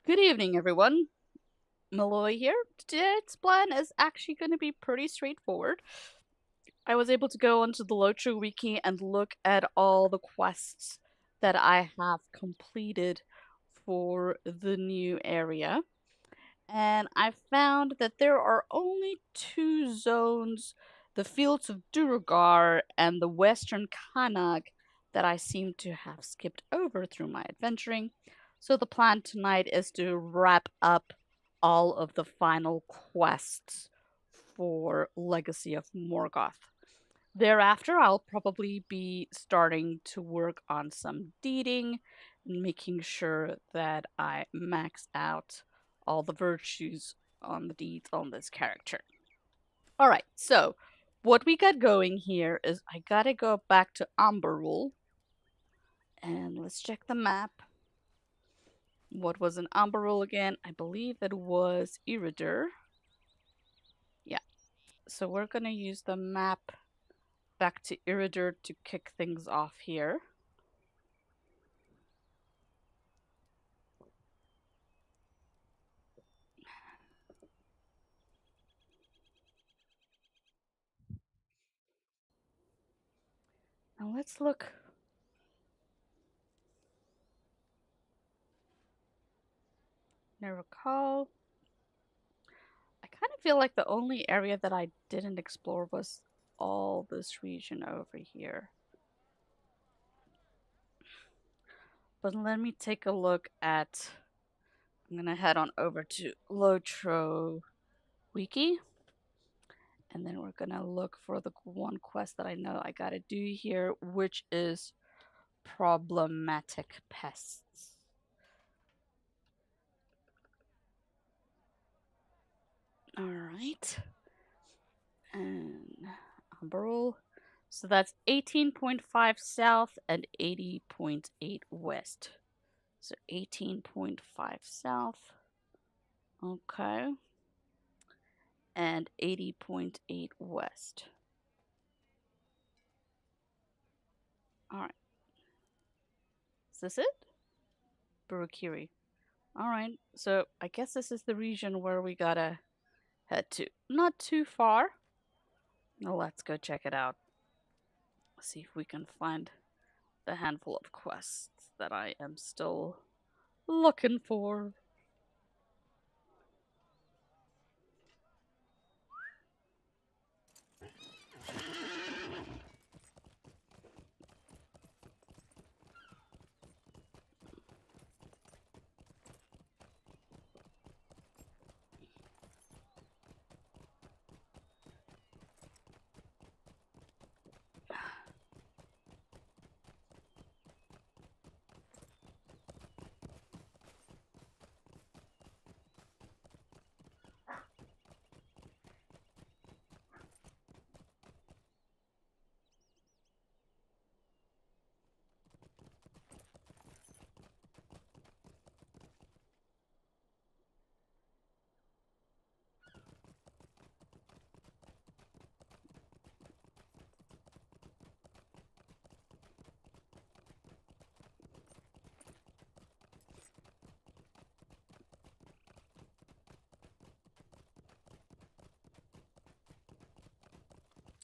Good evening, everyone. Malloy here. Today's plan is actually going to be pretty straightforward. I was able to go onto the LOTRO wiki and look at all the quests that I have completed for the new area. And I found that there are only two zones, the Fields of Duergar and the Western Kanag, that I seem to have skipped over through my adventuring. So the plan tonight is to wrap up all of the final quests for Legacy of Morgoth. Thereafter, I'll probably be starting to work on some deeding, making sure that I max out all the virtues on the deeds on this character. Alright, so what we got going here is I gotta go back to Amberwool, and let's check the map. What was in Amberwool again? I believe it was Iridur. Yeah, so we're gonna use the map back to Iridur to kick things off here. Now let's look. I recall. I kind of feel like the only area that I didn't explore was all this region over here. But let me take a look at. I'm gonna head on over to LOTRO Wiki, and then we're gonna look for the one quest that I know I gotta do here, which is problematic pests. Alright. And Umberl. So that's 18.5 south and 80.8 west. So 18.5 south. Okay. And 80.8 west. Alright. Is this it? Burukiri. Alright. So I guess this is the region where we gotta head to. Not too far. Now let's go check it out. See if we can find the handful of quests that I am still looking for.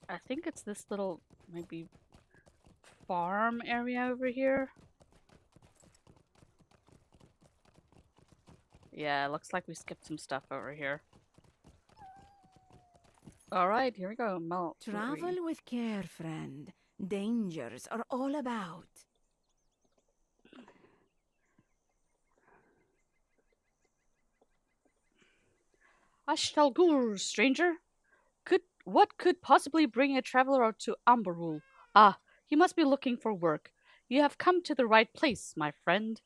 I think it's this little, maybe, farm area over here. Yeah, looks like we skipped some stuff over here. Alright, here we go. Travel with care, friend. Dangers are all about. Ashtalgur, stranger. What could possibly bring a traveler out to Amberwool? Ah, you must be looking for work. You have come to the right place, my friend.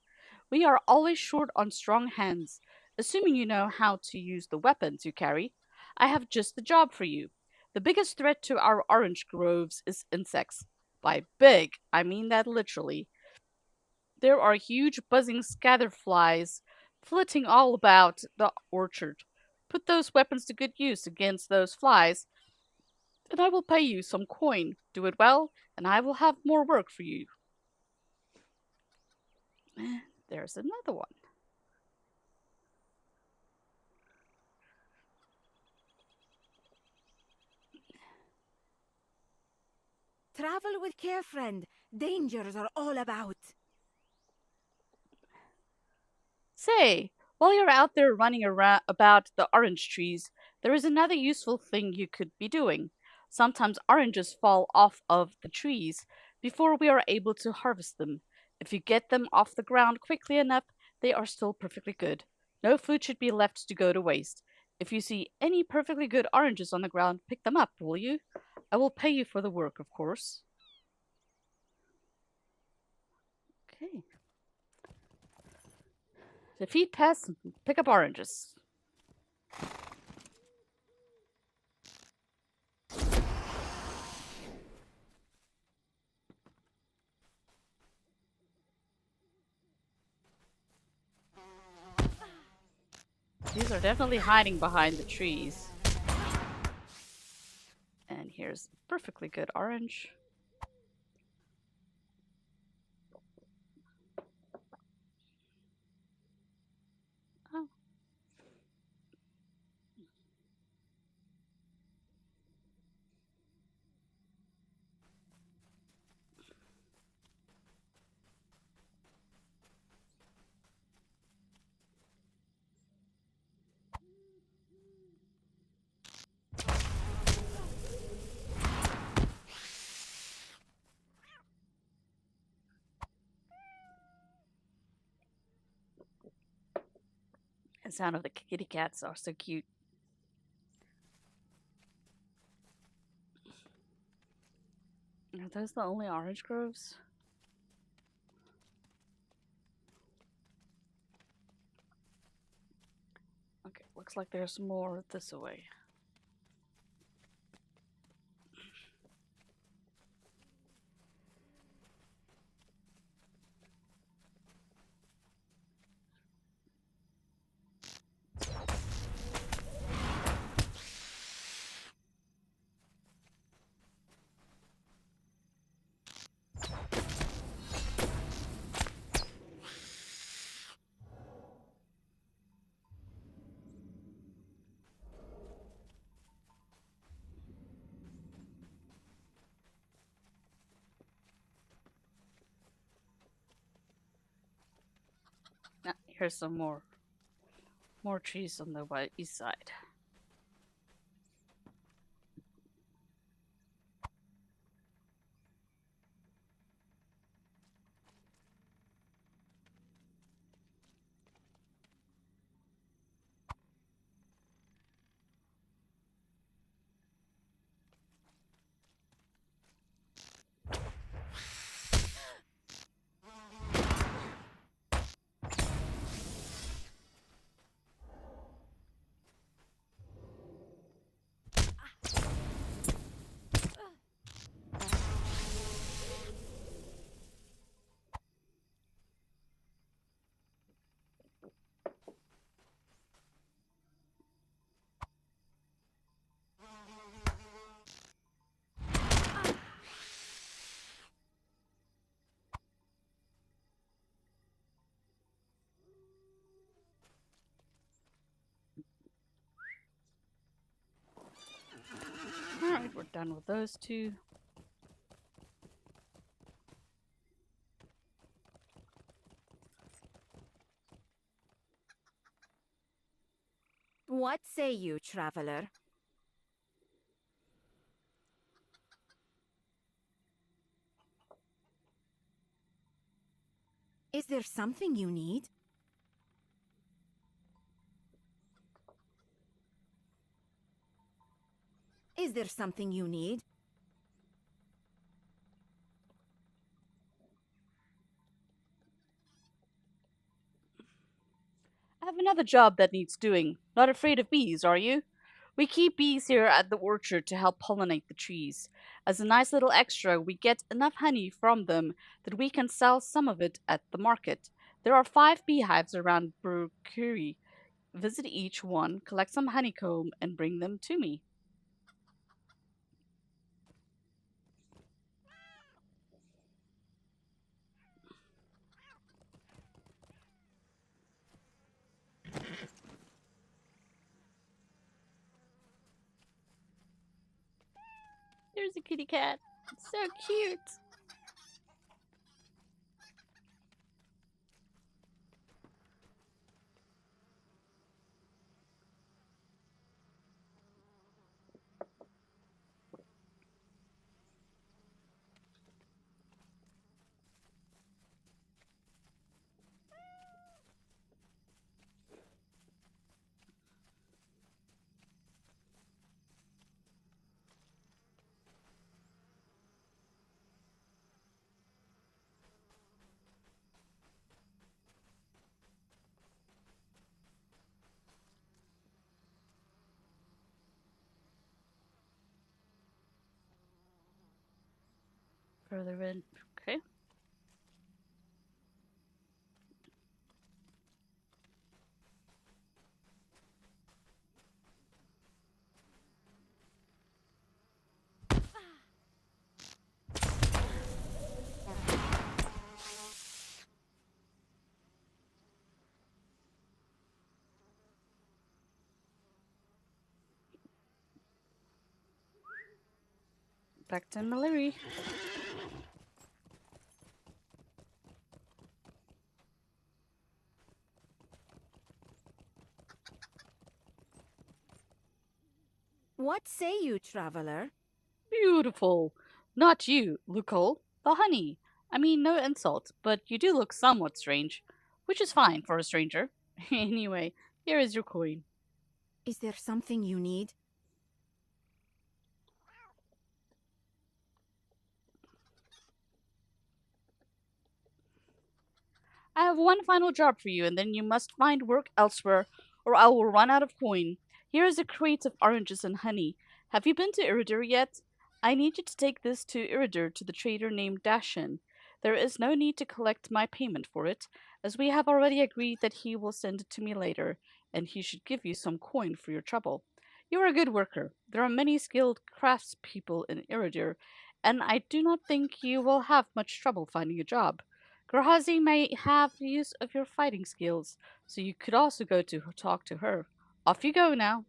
We are always short on strong hands. Assuming you know how to use the weapons you carry, I have just the job for you. The biggest threat to our orange groves is insects. By big, I mean that literally. There are huge buzzing scatterflies flitting all about the orchard. Put those weapons to good use against those flies, and I will pay you some coin. Do it well, and I will have more work for you. There's another one. Travel with care, friend. Dangers are all about. Say, while you're out there running around about the orange trees, there is another useful thing you could be doing. Sometimes oranges fall off of the trees before we are able to harvest them. If you get them off the ground quickly enough, they are still perfectly good. No food should be left to go to waste. If you see any perfectly good oranges on the ground, pick them up, will you? I will pay you for the work, of course. Okay. Defeat pests and pick up oranges. These are definitely hiding behind the trees. And here's perfectly good orange. Oh. The sound of the kitty cats are so cute. Are those the only orange groves? Okay, looks like there's more this way. Ah, here's some more trees on the east side. Alright, we're done with those two. What say you, traveler? Is there something you need? Is there something you need? I have another job that needs doing. Not afraid of bees, are you? We keep bees here at the orchard to help pollinate the trees. As a nice little extra, we get enough honey from them that we can sell some of it at the market. There are 5 beehives around Burkuri. Visit each one, collect some honeycomb, and bring them to me. There's a kitty cat. It's so cute. Further in. Okay. Back to Mallory. What say you, traveler? Beautiful. Not you, Lucole. The honey. I mean, no insult, but you do look somewhat strange, which is fine for a stranger. Anyway, here is your coin. Is there something you need? I have one final job for you, and then you must find work elsewhere, or I will run out of coin. Here is a crate of oranges and honey. Have you been to Iridir yet? I need you to take this to Iridir to the trader named Dashin. There is no need to collect my payment for it, as we have already agreed that he will send it to me later, and he should give you some coin for your trouble. You are a good worker. There are many skilled craftspeople in Iridir, and I do not think you will have much trouble finding a job. Grahazi may have use of your fighting skills, so you could also go to talk to her. Off you go now.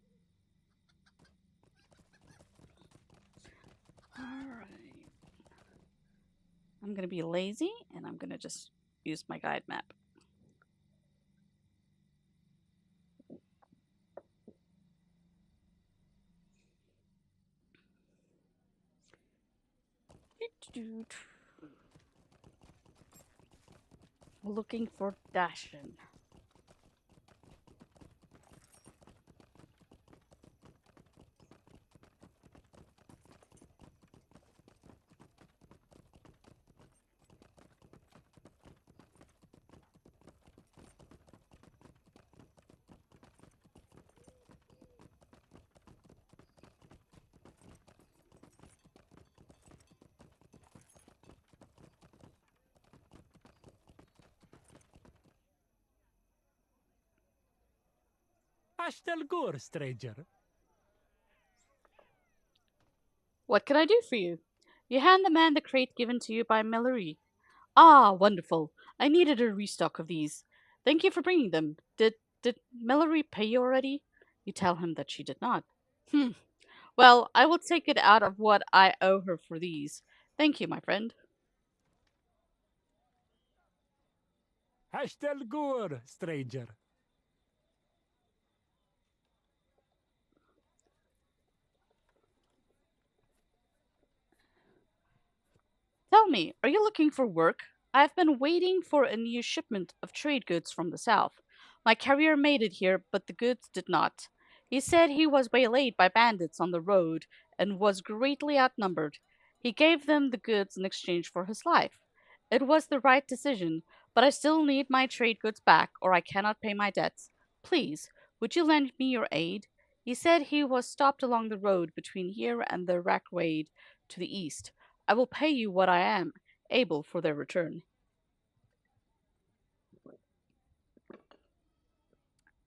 Alright. I'm gonna be lazy and I'm gonna just use my guide map. Looking for Dashin. Ashtel Gur, stranger. What can I do for you? You hand the man the crate given to you by Mallory. Ah, wonderful. I needed a restock of these. Thank you for bringing them. Did Mallory pay you already? You tell him that she did not. Hmm. Well, I will take it out of what I owe her for these. Thank you, my friend. Ashtel Gur, stranger. Tell me, are you looking for work? I've been waiting for a new shipment of trade goods from the south. My carrier made it here, but the goods did not. He said he was waylaid by bandits on the road and was greatly outnumbered. He gave them the goods in exchange for his life. It was the right decision, but I still need my trade goods back or I cannot pay my debts. Please, would you lend me your aid? He said he was stopped along the road between here and the Rackwade to the east. I will pay you what I am able for their return.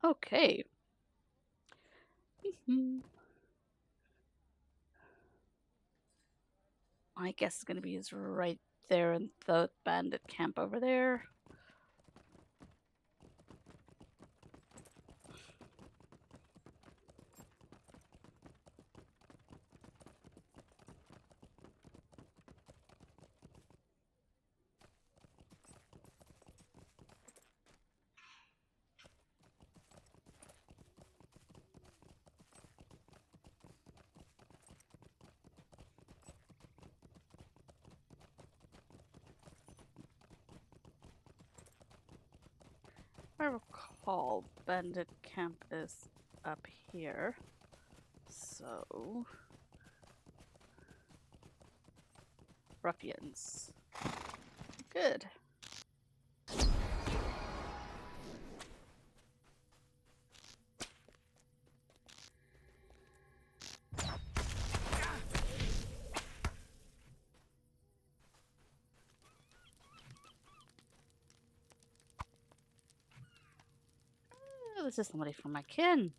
Okay. I guess it's gonna be is right there in the bandit camp over there. I recall, Bandit Camp is up here. So... Ruffians. Good. Oh, this is somebody from my kin.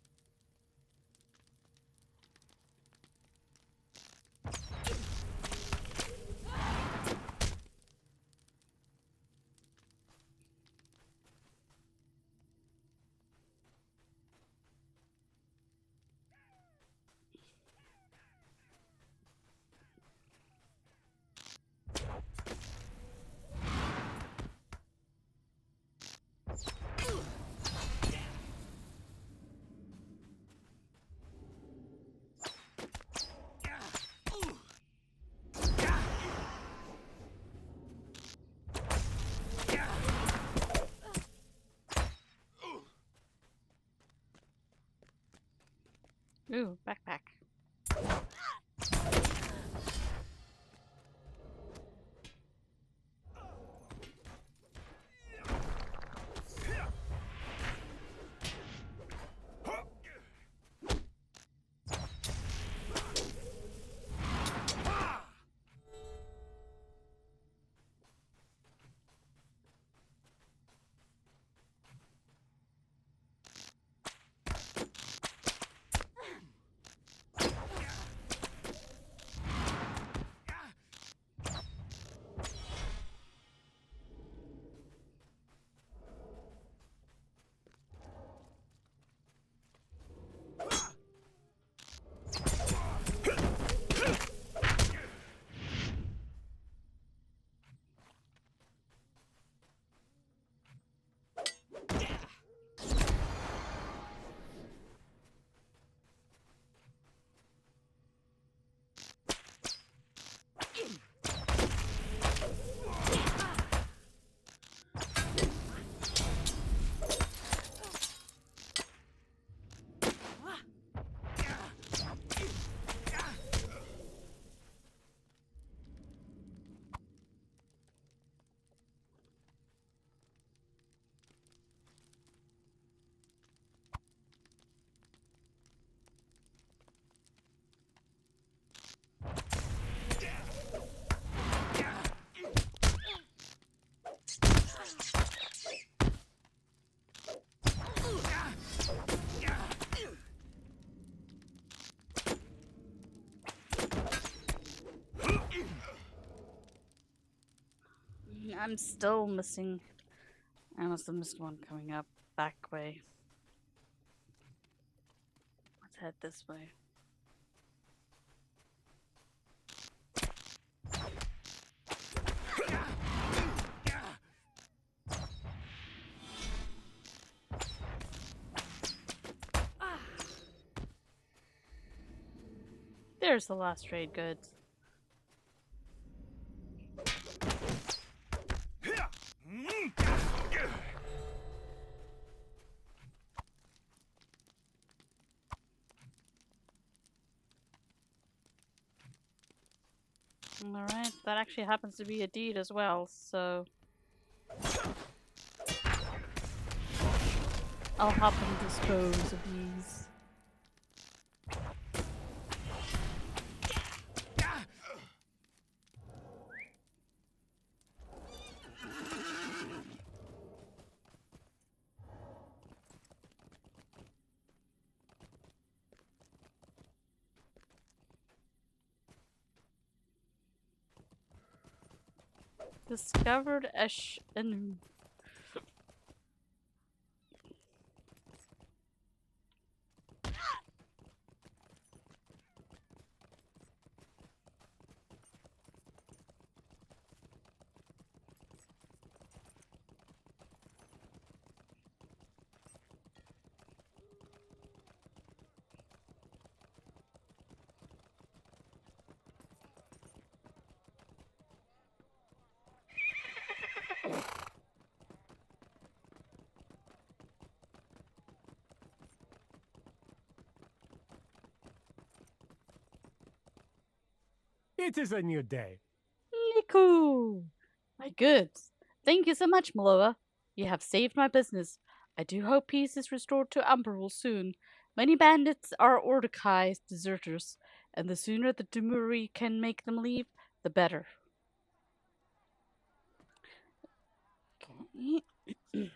Ooh, backpack. I'm still missing. I must have missed one coming up back way. Let's head this way. There's the last trade goods. Alright, that actually happens to be a deed as well, so... I'll hop and dispose of these. Discovered Esh Anu. It is a new day. Niku! My goods. Thank you so much, Maloa. You have saved my business. I do hope peace is restored to Umberul soon. Many bandits are Ordokai's deserters, and the sooner the Dumuri can make them leave, the better. Okay. The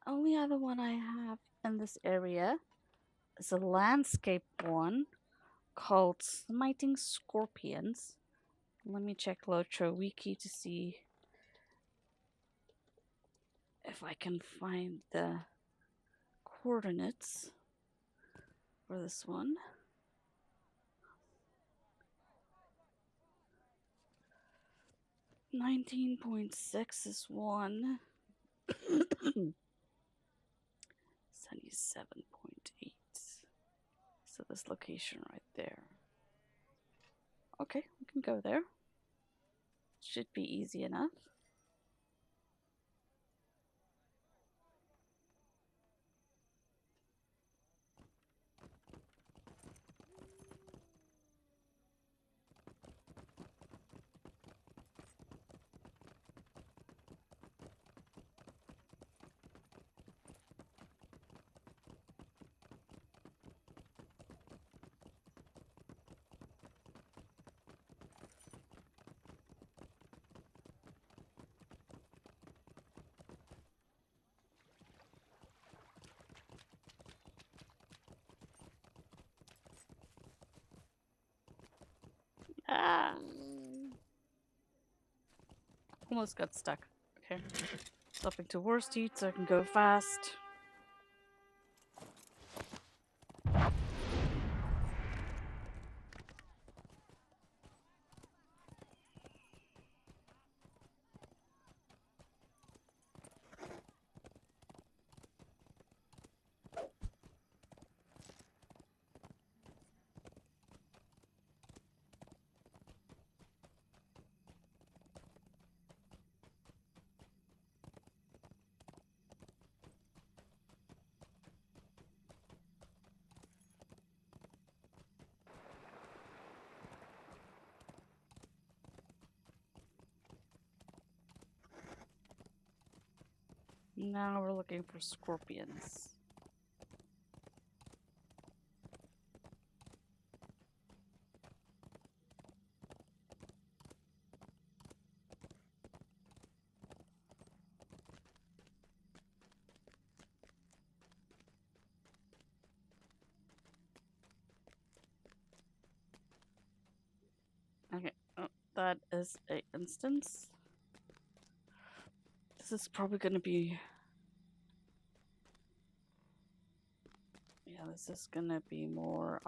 only other one I have in this area is a landscape one called Smiting Scorpions. Let me check LOTRO Wiki to see if I can find the coordinates for this one. 19.6 is one. 77.8. So this location right there. Okay, we can go there. Should be easy enough. Ah! Almost got stuck. Okay. Stopping to worst heat so I can go fast. Now we're looking for scorpions. Okay, oh, that is a instance. This is probably gonna be... Yeah, this is gonna be more,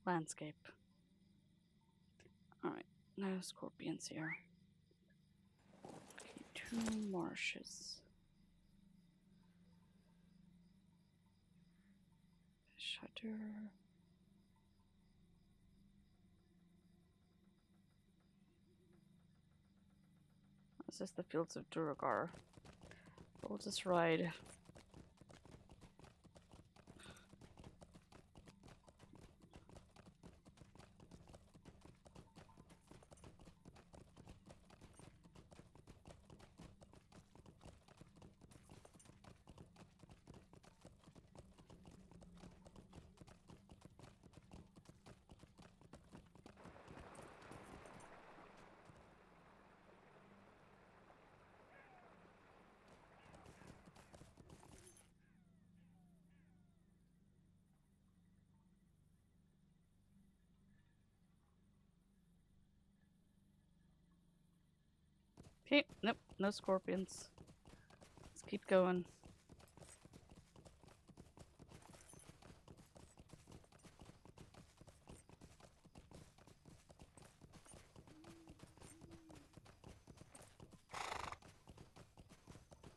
landscape. Alright, no scorpions here. Okay, 2 marshes. Shutter. This is the fields of Duragar. We'll just ride. Okay, nope, no scorpions. Let's keep going.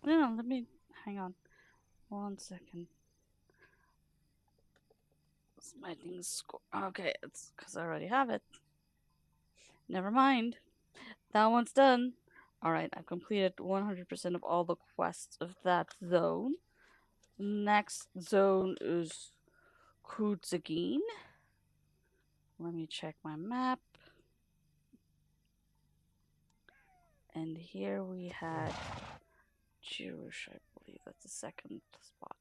No, let me hang on 1 second. Smiting score. Okay, it's because I already have it. Never mind. That one's done. Alright, I've completed 100% of all the quests of that zone. Next zone is Kutzagin. Let me check my map. And here we had Jewish, I believe that's the second spot.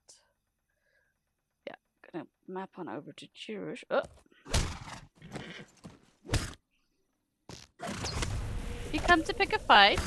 Yeah, gonna map on over to Jewish. Oh! You come to pick a fight?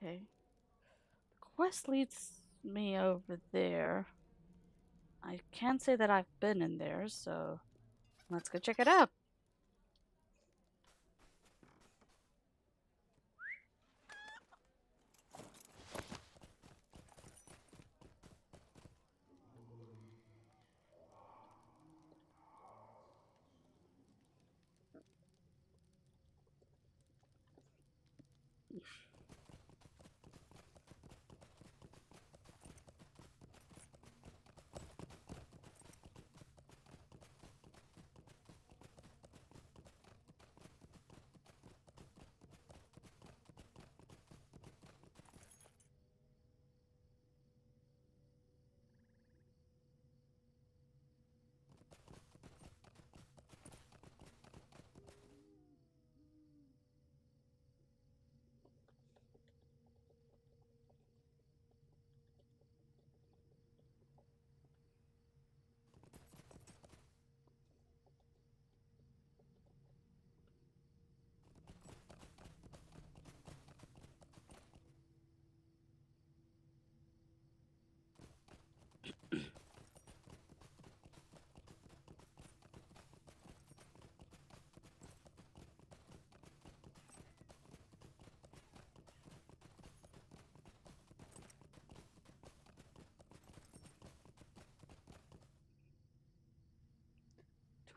Okay. The quest leads me over there. I can't say that I've been in there, so let's go check it out.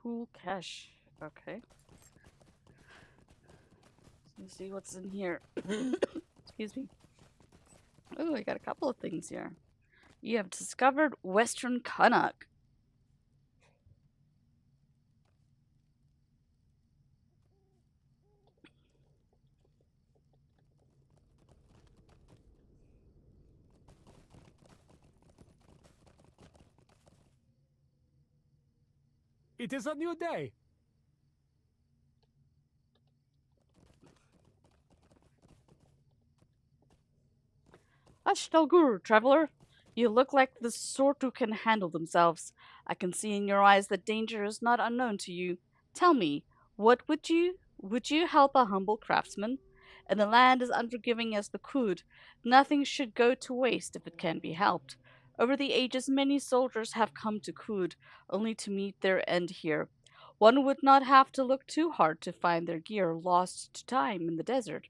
Tool cache. Okay. Let's see what's in here. Excuse me. Oh, I got a couple of things here. You have discovered Western Canuck. It is a new day. Ashtalgur, traveler. You look like the sort who can handle themselves. I can see in your eyes that danger is not unknown to you. Tell me, what would you help a humble craftsman? In a land as unforgiving as the Kud, nothing should go to waste if it can be helped. Over the ages, many soldiers have come to Kud, only to meet their end here. One would not have to look too hard to find their gear lost to time in the desert.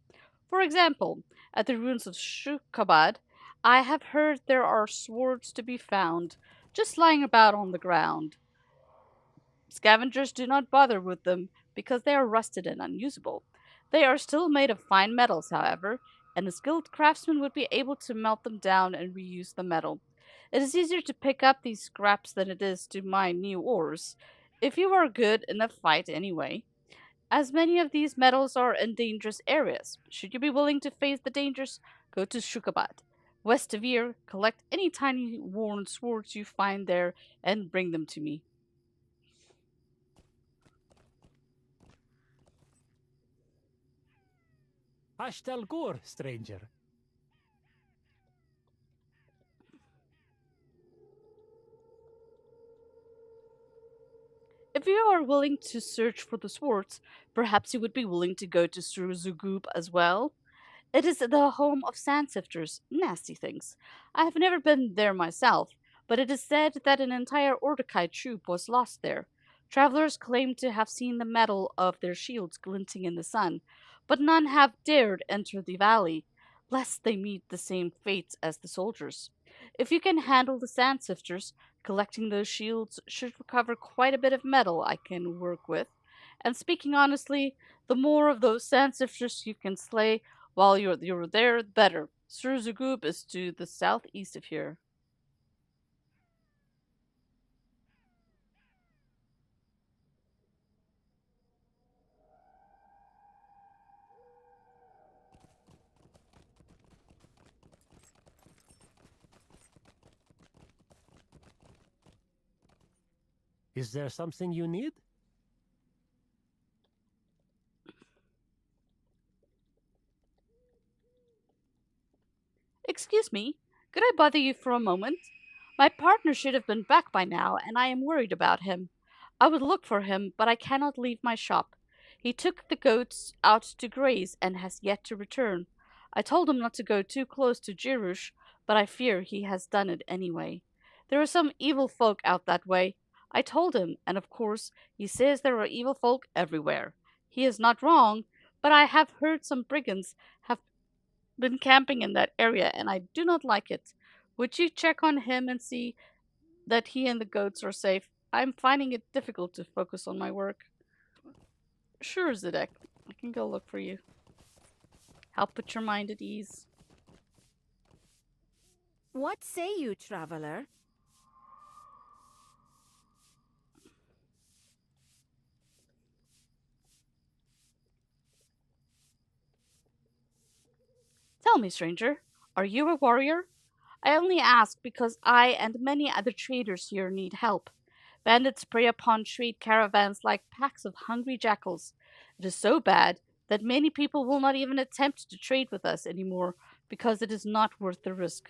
For example, at the ruins of Shukabad, I have heard there are swords to be found, just lying about on the ground. Scavengers do not bother with them because they are rusted and unusable. They are still made of fine metals, however, and a skilled craftsman would be able to melt them down and reuse the metal. It is easier to pick up these scraps than it is to mine new ores, if you are good in a fight anyway. As many of these metals are in dangerous areas, should you be willing to face the dangers, go to Shukabad. West of here, collect any tiny worn swords you find there and bring them to me. Ashtalgur, stranger. If you are willing to search for the swords, perhaps you would be willing to go to Suruzugub as well. It is the home of sand sifters, nasty things. I have never been there myself, but it is said that an entire Ordekai troop was lost there. Travelers claim to have seen the metal of their shields glinting in the sun, but none have dared enter the valley, lest they meet the same fate as the soldiers. If you can handle the sand sifters, collecting those shields should recover quite a bit of metal I can work with. And speaking honestly, the more of those sand sifters you can slay while you're there, the better. Sur Zugub is to the southeast of here. Is there something you need? Excuse me, could I bother you for a moment? My partner should have been back by now, and I am worried about him. I would look for him, but I cannot leave my shop. He took the goats out to graze and has yet to return. I told him not to go too close to Jirush, but I fear he has done it anyway. There are some evil folk out that way. I told him, and of course he says there are evil folk everywhere. He is not wrong, but I have heard some brigands have been camping in that area, and I do not like it. Would you check on him and see that he and the goats are safe? I'm finding it difficult to focus on my work. Sure, Zedek. I can go look for you. Help put your mind at ease. What say you, traveler? Tell me, stranger, are you a warrior? I only ask because I and many other traders here need help. Bandits prey upon trade caravans like packs of hungry jackals. It is so bad that many people will not even attempt to trade with us anymore because it is not worth the risk.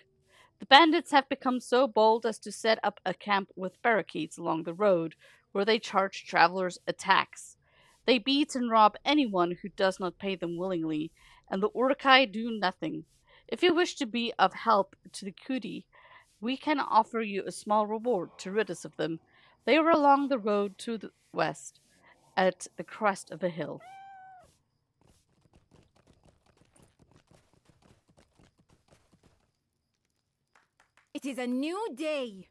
The bandits have become so bold as to set up a camp with barricades along the road where they charge travelers a tax. They beat and rob anyone who does not pay them willingly, and the Urukai do nothing. If you wish to be of help to the Kuti, we can offer you a small reward to rid us of them. They are along the road to the west, at the crest of a hill. It is a new day.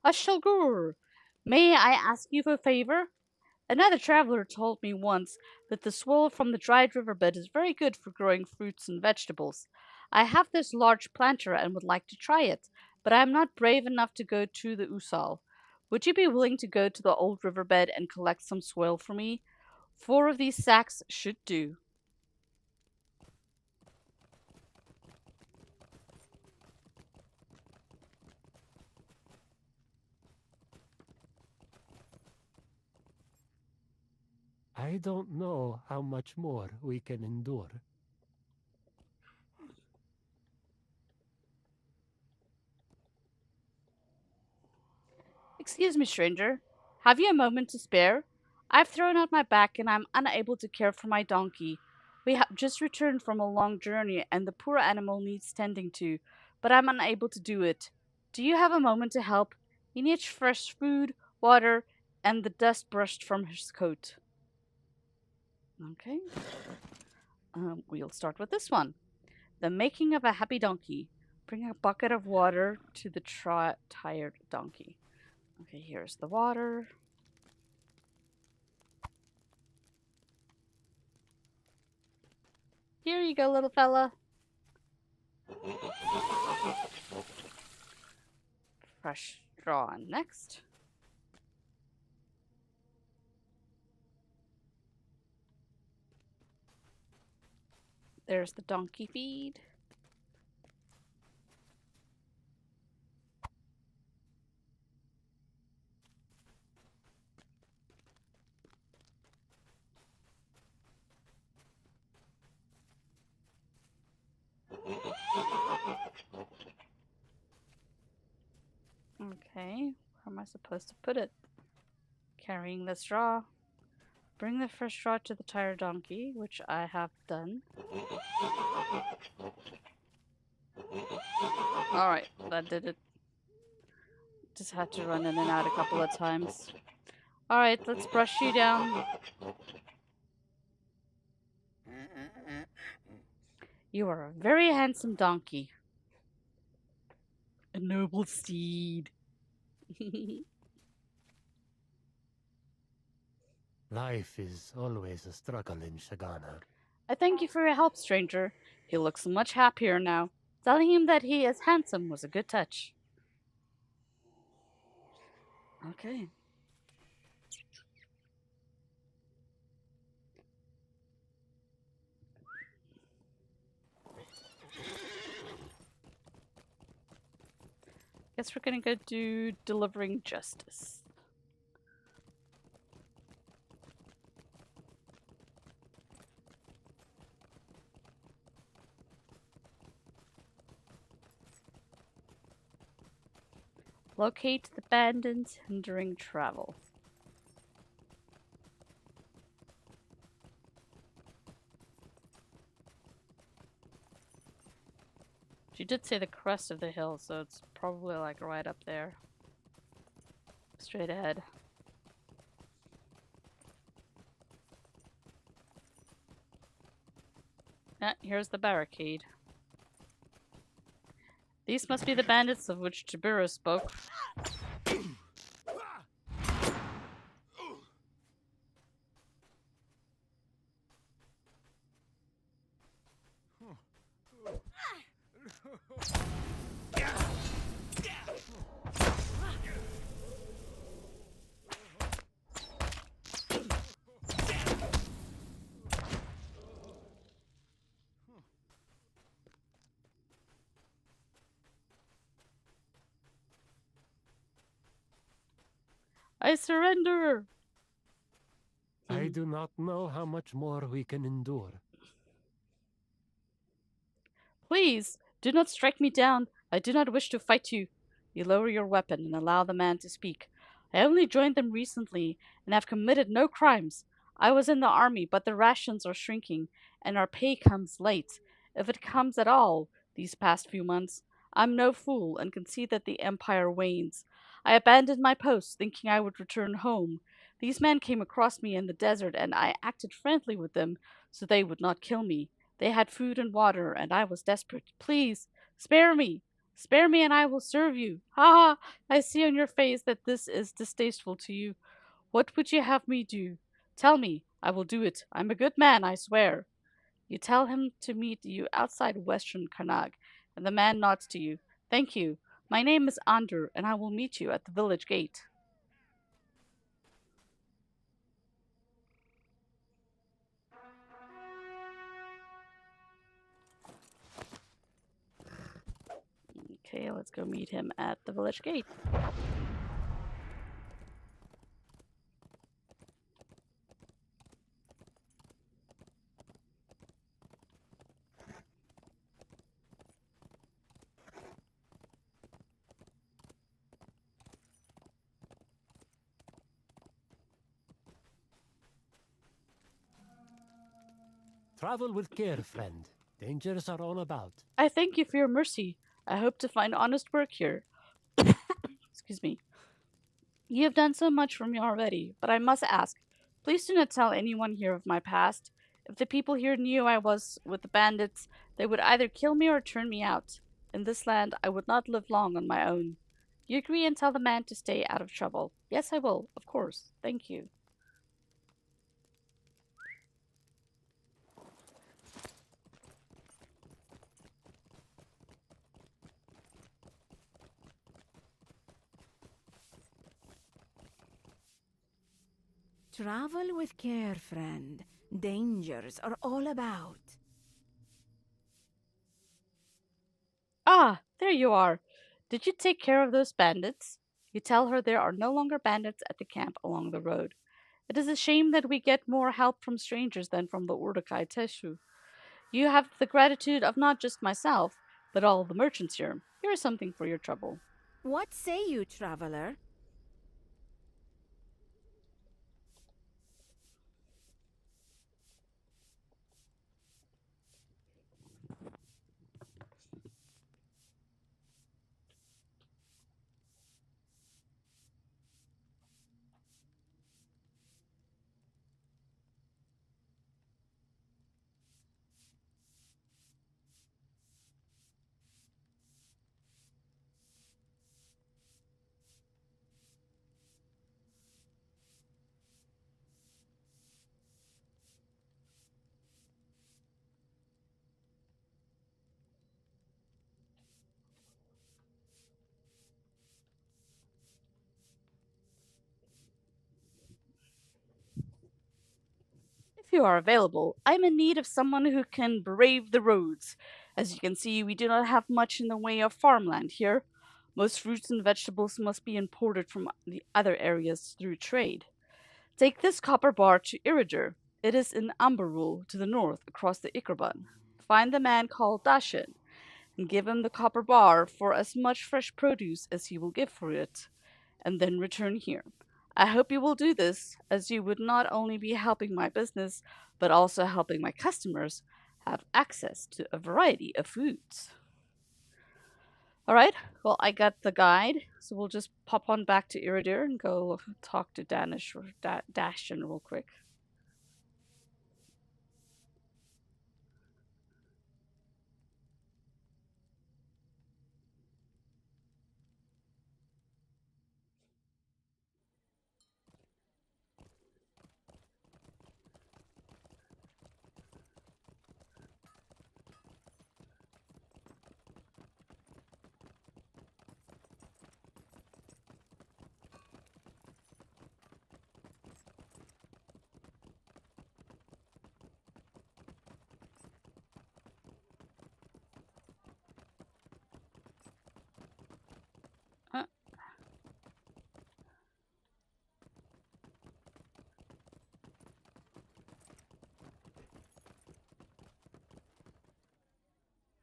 Ashulgur, may I ask you a favor? Another traveler told me once that the soil from the dried riverbed is very good for growing fruits and vegetables. I have this large planter and would like to try it, but I am not brave enough to go to the Usal. Would you be willing to go to the old riverbed and collect some soil for me? 4 of these sacks should do. I don't know how much more we can endure. Excuse me, stranger. Have you a moment to spare? I've thrown out my back and I'm unable to care for my donkey. We have just returned from a long journey and the poor animal needs tending to, but I'm unable to do it. Do you have a moment to help? He needs fresh food, water, and the dust brushed from his coat. Okay. We'll start with this one. The making of a happy donkey. Bring a bucket of water to the tired donkey. Okay, here's the water. Here you go, little fella. Fresh straw next. There's the donkey feed. Okay, where am I supposed to put it? Carrying the straw. Bring the fresh straw to the tired donkey, which I have done. Alright, that did it. Just had to run in and out a couple of times. Alright, let's brush you down. You are a very handsome donkey. A noble steed. Life is always a struggle in Shagana. I thank you for your help, stranger. He looks much happier now. Telling him that he is handsome was a good touch. Okay. Guess we're gonna go do delivering justice. Locate the bandits hindering travel. She did say the crest of the hill, so it's probably like right up there. Straight ahead. Ah, here's the barricade. These must be the bandits of which Jabira spoke. I surrender! I do not know how much more we can endure. Please, do not strike me down. I do not wish to fight you. You lower your weapon and allow the man to speak. I only joined them recently and have committed no crimes. I was in the army, but the rations are shrinking and our pay comes late. If it comes at all, these past few months, I'm no fool and can see that the empire wanes. I abandoned my post, thinking I would return home. These men came across me in the desert and I acted friendly with them so they would not kill me. They had food and water, and I was desperate. Please, spare me! Spare me and I will serve you. Ha ha! I see on your face that this is distasteful to you. What would you have me do? Tell me. I will do it. I'm a good man, I swear. You tell him to meet you outside Western Karnag, and the man nods to you. Thank you. My name is Ander, and I will meet you at the village gate. Okay, let's go meet him at the village gate. Travel with care, friend. Dangers are all about. I thank you for your mercy. I hope to find honest work here. Excuse me. You have done so much for me already, but I must ask, please do not tell anyone here of my past. If the people here knew I was with the bandits, they would either kill me or turn me out. In this land, I would not live long on my own. You agree and tell the man to stay out of trouble. Yes, I will, of course. Thank you. Travel with care, friend. Dangers are all about. Ah, there you are. Did you take care of those bandits? You tell her there are no longer bandits at the camp along the road. It is a shame that we get more help from strangers than from the Urdakai Teshu. You have the gratitude of not just myself, but all the merchants here. Here is something for your trouble. What say you, traveler? If you are available, I'm in need of someone who can brave the roads. As you can see, we do not have much in the way of farmland here. Most fruits and vegetables must be imported from the other areas through trade. Take this copper bar to Iridir. It is in Amberwool, to the north, across the Ikrabun. Find the man called Dashin, and give him the copper bar for as much fresh produce as he will give for it, and then return here. I hope you will do this, as you would not only be helping my business, but also helping my customers have access to a variety of foods. Alright, well, I got the guide, so we'll just pop on back to Iridir and go talk to Danish or Dashin real quick. Uh,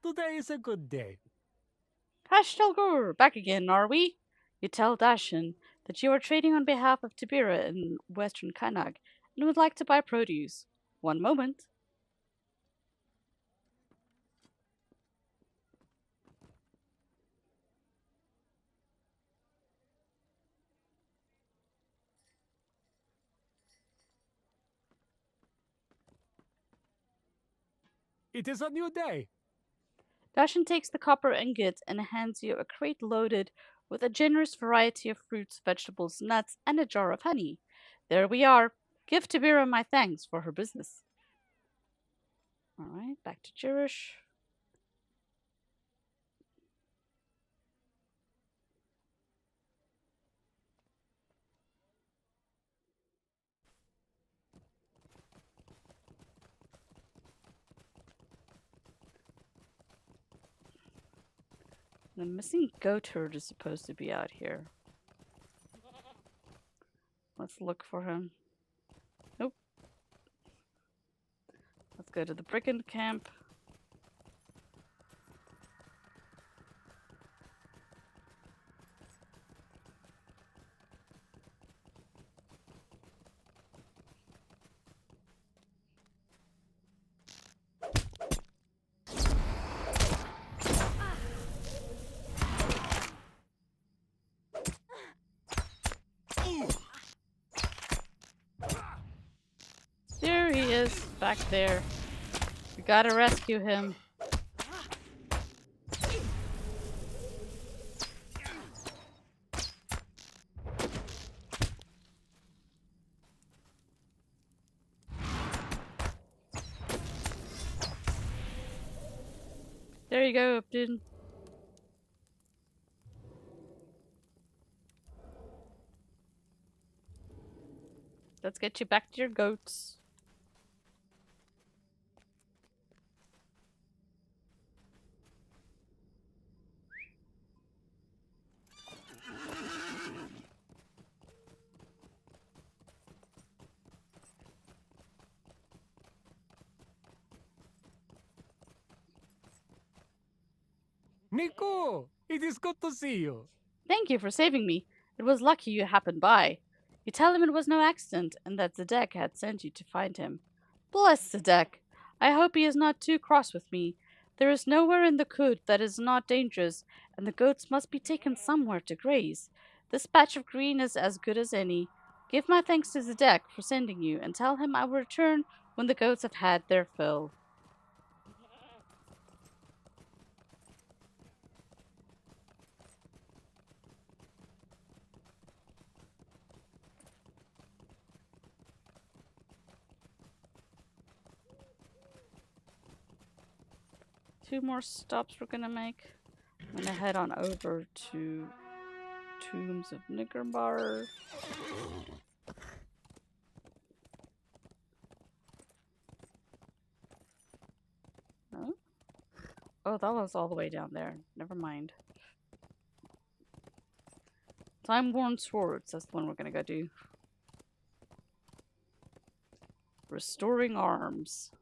Today is a good day. Hashtelgur, back again, are we? You tell Dashin that you are trading on behalf of Tibira in western Kanag and would like to buy produce. One moment. It is a new day. Dashin takes the copper ingot and hands you a crate loaded with a generous variety of fruits, vegetables, nuts, and a jar of honey. There we are. Give Tibira my thanks for her business. Alright, back to Jirish. The missing goatherd is supposed to be out here. Let's look for him. Nope. Let's go to the brigand camp. There he is, back there. We gotta rescue him. There you go, Upton. Let's get you back to your goats. Nico, it is good to see you. Thank you for saving me. It was lucky you happened by. You tell him it was no accident and that Zedek had sent you to find him. Bless Zedek. I hope he is not too cross with me. There is nowhere in the Khud that is not dangerous, and the goats must be taken somewhere to graze. This patch of green is as good as any. Give my thanks to Zedek for sending you, and tell him I will return when the goats have had their fill. Two more stops we're gonna make. I'm gonna head on over to Tombs of Niggerbar. Oh, that was all the way down there. Never mind. Time-worn swords. That's the one we're gonna go do. Restoring arms.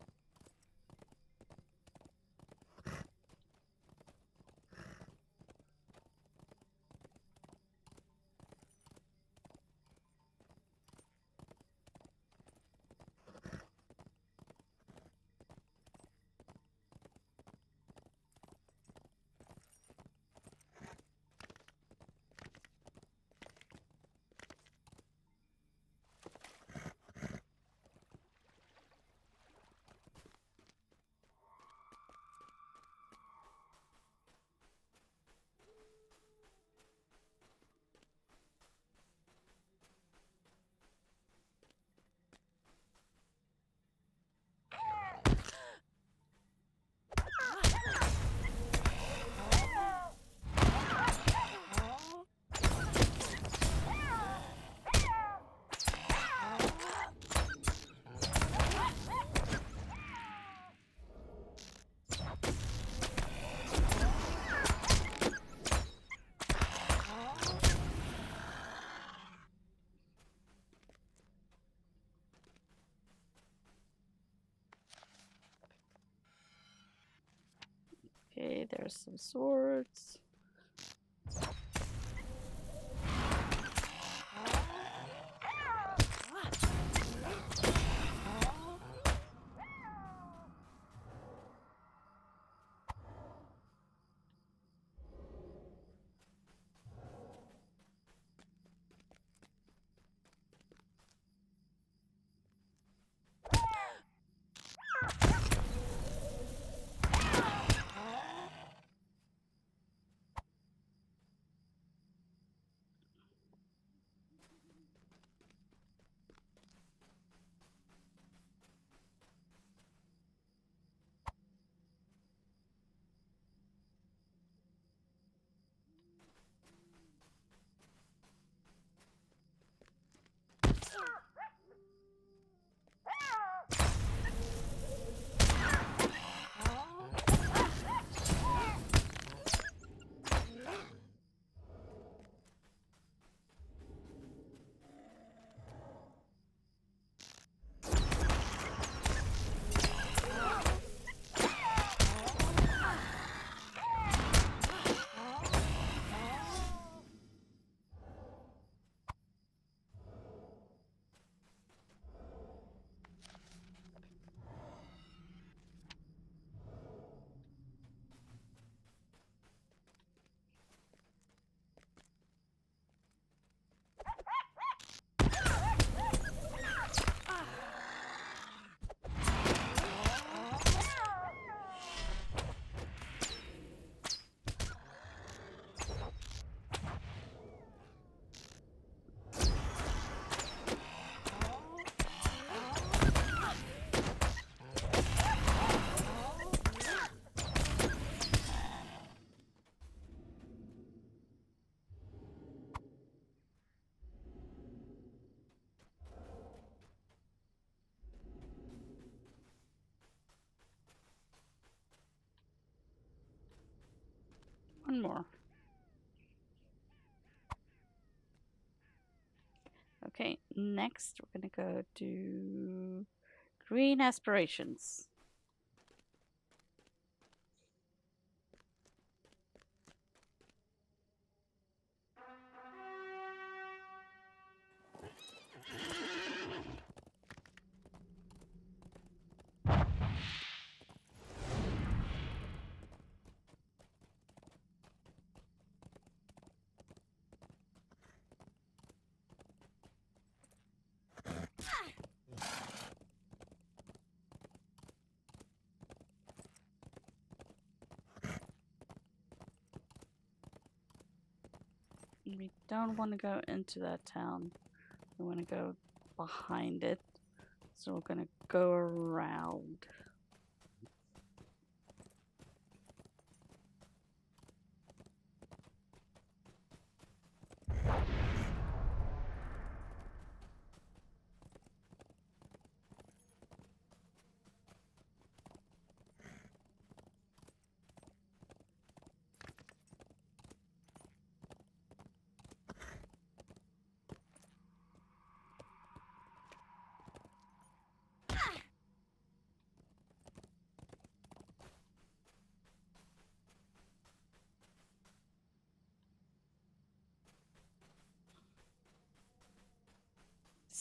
Okay, there's some swords. One more. Okay, next we're gonna go do green aspirations. We don't want to go into that town. We want to go behind it. So we're gonna go around.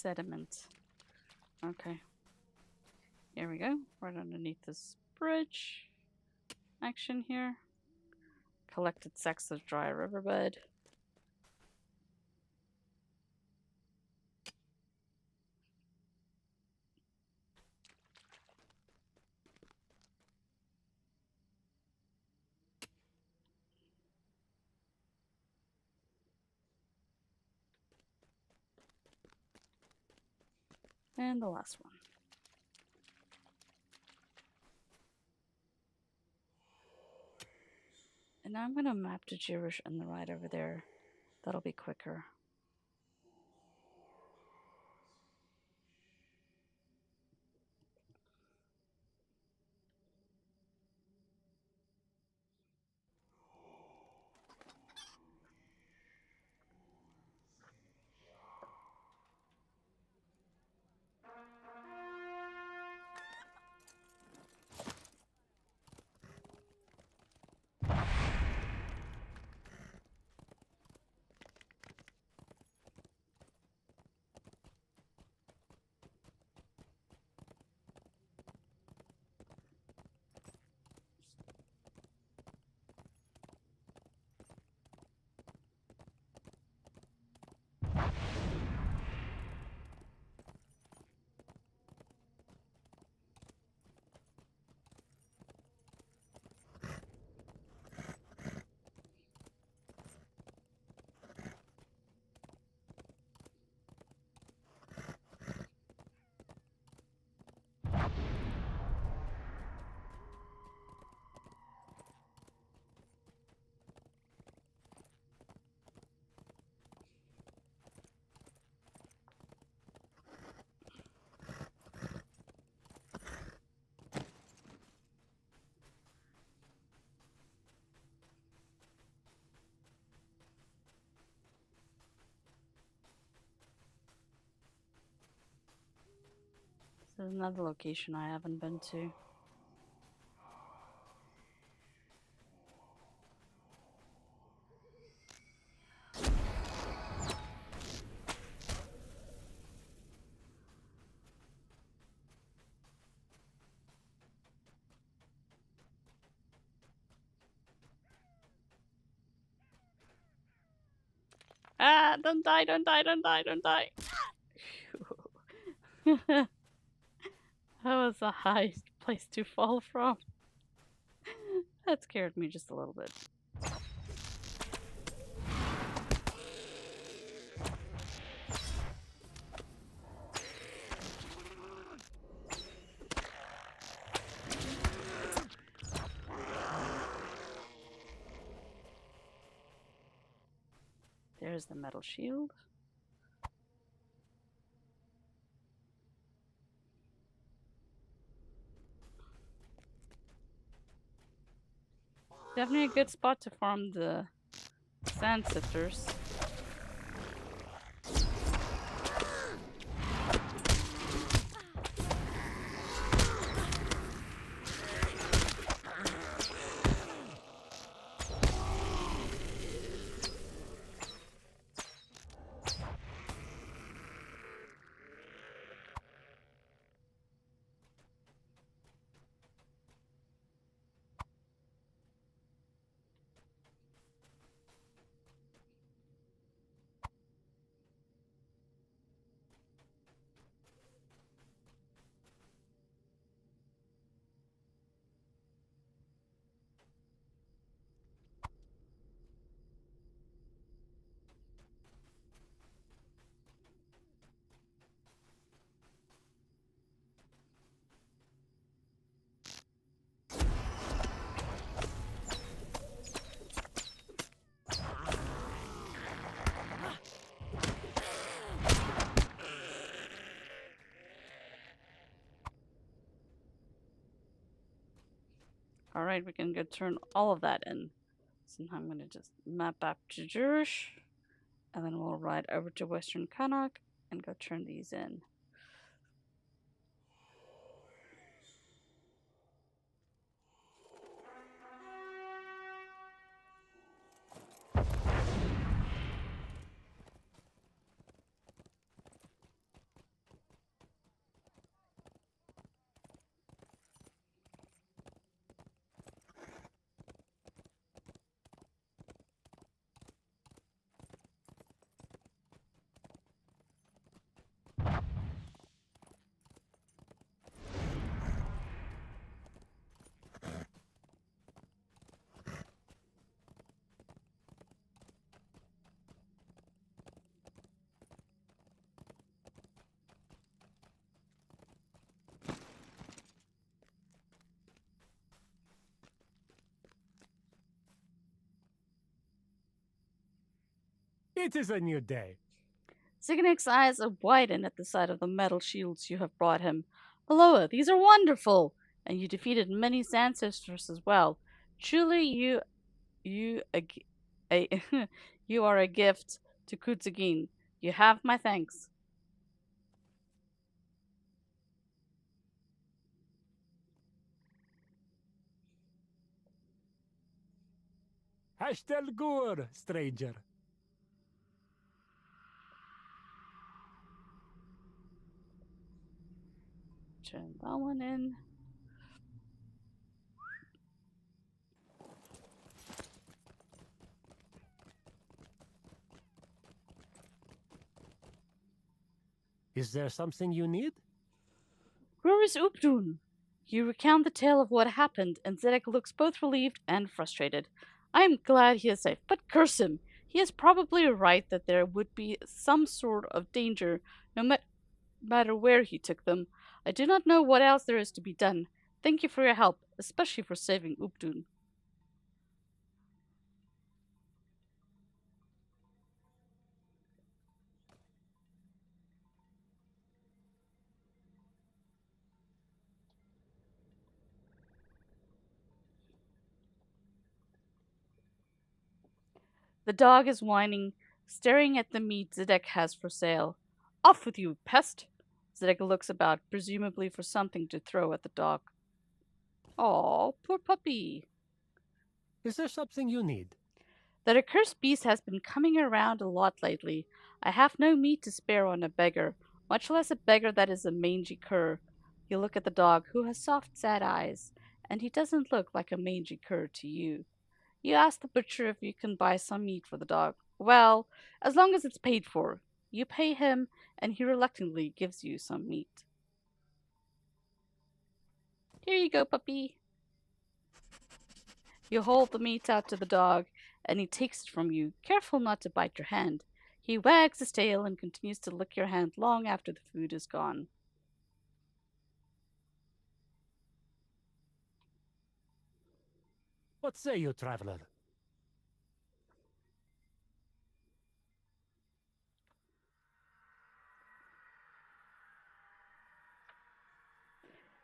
sediment. Okay. Here we go. Right underneath this bridge. Action here. Collected sacks of dry riverbed. And the last one. And now I'm going to map to Girish and the right over there. That'll be quicker. This is another location I haven't been to. Ah, don't die, don't die, don't die, don't die. That was a high place to fall from. That scared me just a little bit. There's the metal shield. Definitely a good spot to farm the sand sifters. Alright, we can go turn all of that in. So now I'm going to just map back to Jurish, and then we'll ride over to Western Connacht and go turn these in. It is a new day. Signek's eyes widen at the sight of the metal shields you have brought him. Meloa, these are wonderful! And you defeated many ancestors as well. Truly, a you are a gift to Kutzagin. You have my thanks. Hashtel Gur, stranger. Turn that one in. Is there something you need? Where is Updun? You recount the tale of what happened, and Zedek looks both relieved and frustrated. I am glad he is safe, but curse him! He is probably right that there would be some sort of danger, no matter where he took them. I do not know what else there is to be done. Thank you for your help, especially for saving Updun. The dog is whining, staring at the meat Zedek has for sale. Off with you, pest! Zedek looks about, presumably for something to throw at the dog. Aw, poor puppy. Is there something you need? That accursed beast has been coming around a lot lately. I have no meat to spare on a beggar, much less a beggar that is a mangy cur. You look at the dog, who has soft, sad eyes, and he doesn't look like a mangy cur to you. You ask the butcher if you can buy some meat for the dog. Well, as long as it's paid for. You pay him, and he reluctantly gives you some meat. Here you go, puppy. You hold the meat out to the dog, and he takes it from you, careful not to bite your hand. He wags his tail and continues to lick your hand long after the food is gone. What say you, traveler?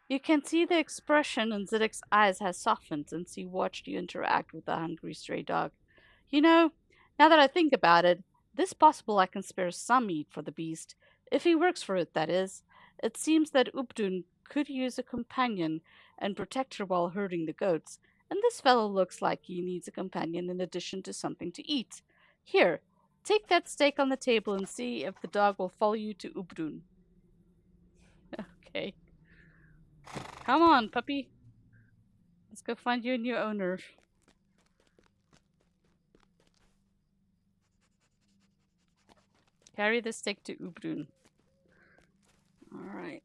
You can see the expression in Zidek's eyes has softened since he watched you interact with the hungry stray dog. You know, now that I think about it, it is possible I can spare some meat for the beast, if he works for it, that is. It seems that Updun could use a companion and protector while herding the goats, and this fellow looks like he needs a companion in addition to something to eat. Here, take that steak on the table and see if the dog will follow you to Updun. Okay. Come on, puppy. Let's go find you a new owner. Carry the stick to Ubrun. Alright.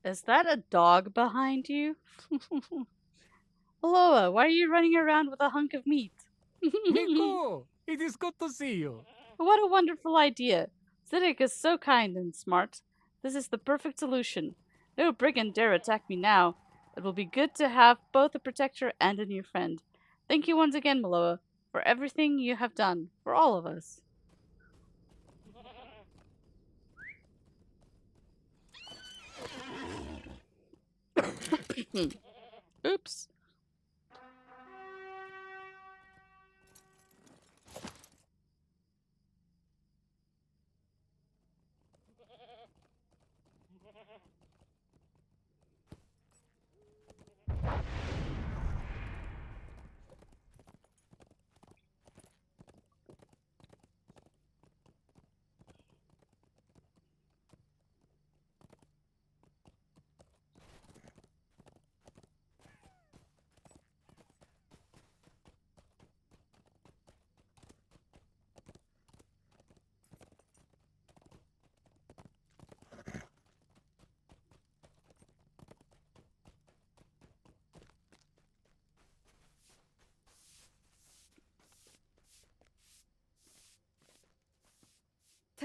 Is that a dog behind you? Aloha, why are you running around with a hunk of meat? Miku! It is good to see you. What a wonderful idea. Zidek is so kind and smart. This is the perfect solution. No brigand dare attack me now. It will be good to have both a protector and a new friend. Thank you once again, Maloa, for everything you have done for all of us. Oops.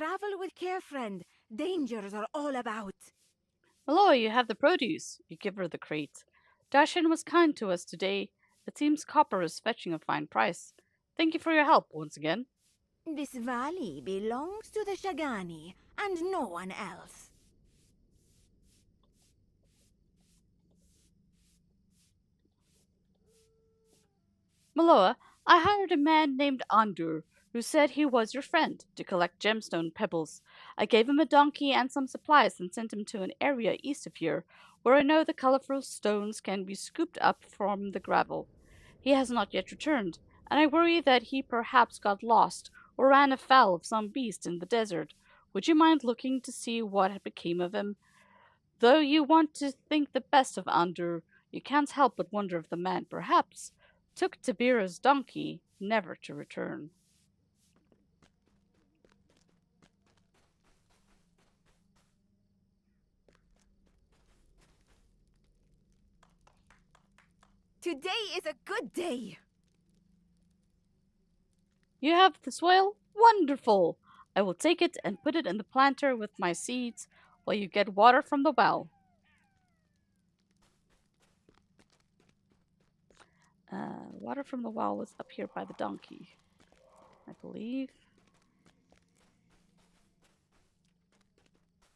Travel with care, friend. Dangers are all about. Malloy, you have the produce. You give her the crate. Dashin was kind to us today. It seems copper is fetching a fine price. Thank you for your help once again. This valley belongs to the Shagani, and no one else. Maloa, I hired a man named Andur, who said he was your friend, to collect gemstone pebbles. I gave him a donkey and some supplies and sent him to an area east of here, where I know the colorful stones can be scooped up from the gravel. He has not yet returned, and I worry that he perhaps got lost or ran afoul of some beast in the desert. Would you mind looking to see what became of him? Though you want to think the best of Andur, you can't help but wonder if the man perhaps took Tabira's donkey, never to return. Today is a good day. You have the soil? Wonderful! I will take it and put it in the planter with my seeds while you get water from the well. Water from the well was up here by the donkey, I believe.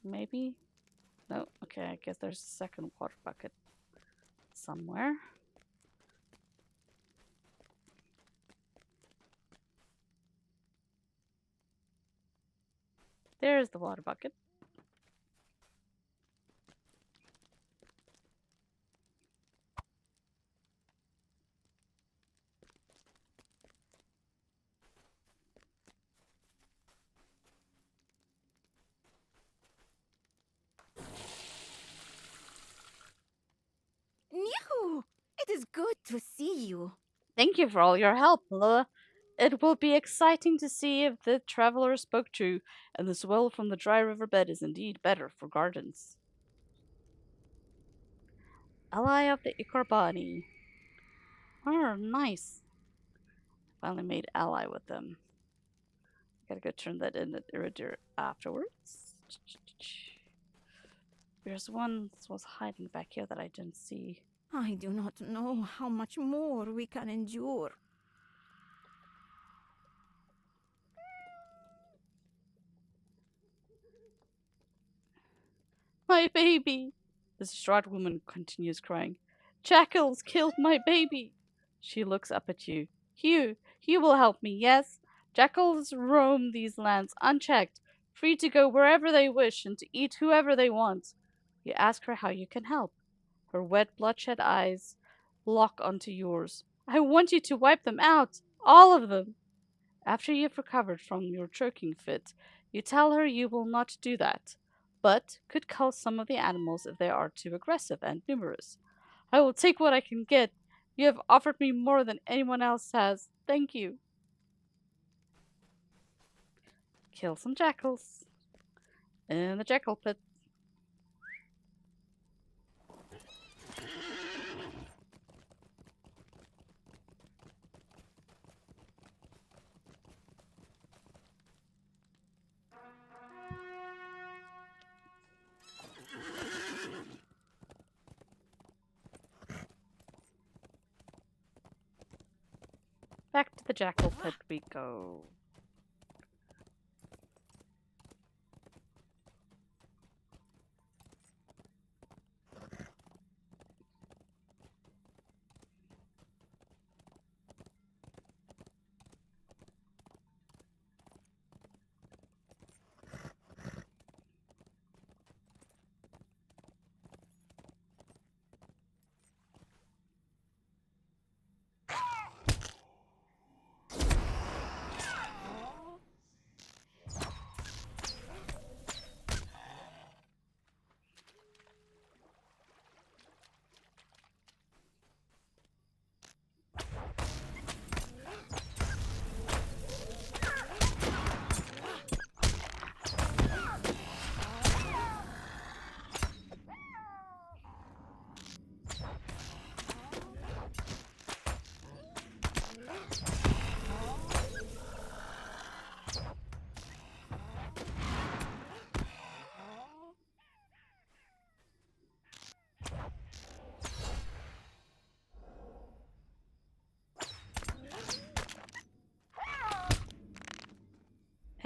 Maybe? No, okay, I guess there's a second water bucket somewhere. There's the water bucket. Nihu! It is good to see you. Thank you for all your help, Mila. It will be exciting to see if the traveler spoke true and the soil from the dry riverbed is indeed better for gardens. Ally of the Ikarbani. Oh, nice. Finally made ally with them. Gotta go turn that in at Iridir afterwards. There's one that was hiding back here that I didn't see. I do not know how much more we can endure. My baby! The distraught woman continues crying. Jackals killed my baby! She looks up at you. Hugh, you will help me, yes? Jackals roam these lands unchecked, free to go wherever they wish and to eat whoever they want. You ask her how you can help. Her wet, bloodshot eyes lock onto yours. I want you to wipe them out, all of them. After you've recovered from your choking fit, you tell her you will not do that, but could cull some of the animals if they are too aggressive and numerous. I will take what I can get. You have offered me more than anyone else has. Thank you. Kill some jackals in the jackal pit. Back to the jackal pit we go.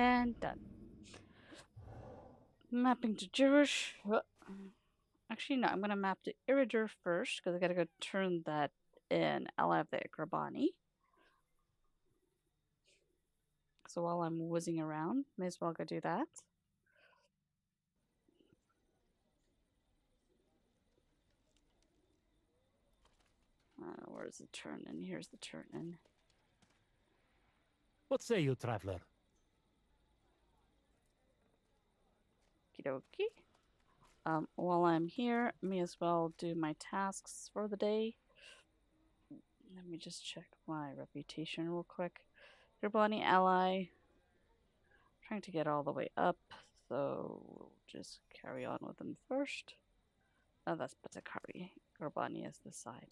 And done. Mapping to Jewish. Actually, no, I'm going to map to Iridir first because I got to go turn that in. I'll have the Ikrabani. So while I'm whizzing around, may as well go do that. Where's the turn in? Here's the turn in. What say you, traveler? Okie dokie. While I'm here, may as well do my tasks for the day. Let me just check my reputation real quick. Ikrabani ally. Trying to get all the way up, so we'll just carry on with them first. Oh, that's Batakari. Ikrabani is this side.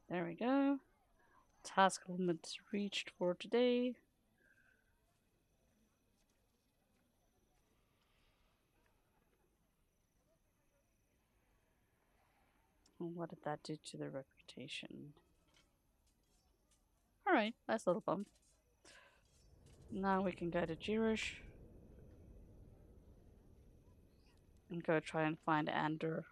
There we go. Task limit reached for today. What did that do to the reputation? Alright, nice little bump. Now we can go to Jirish and go try and find Ander.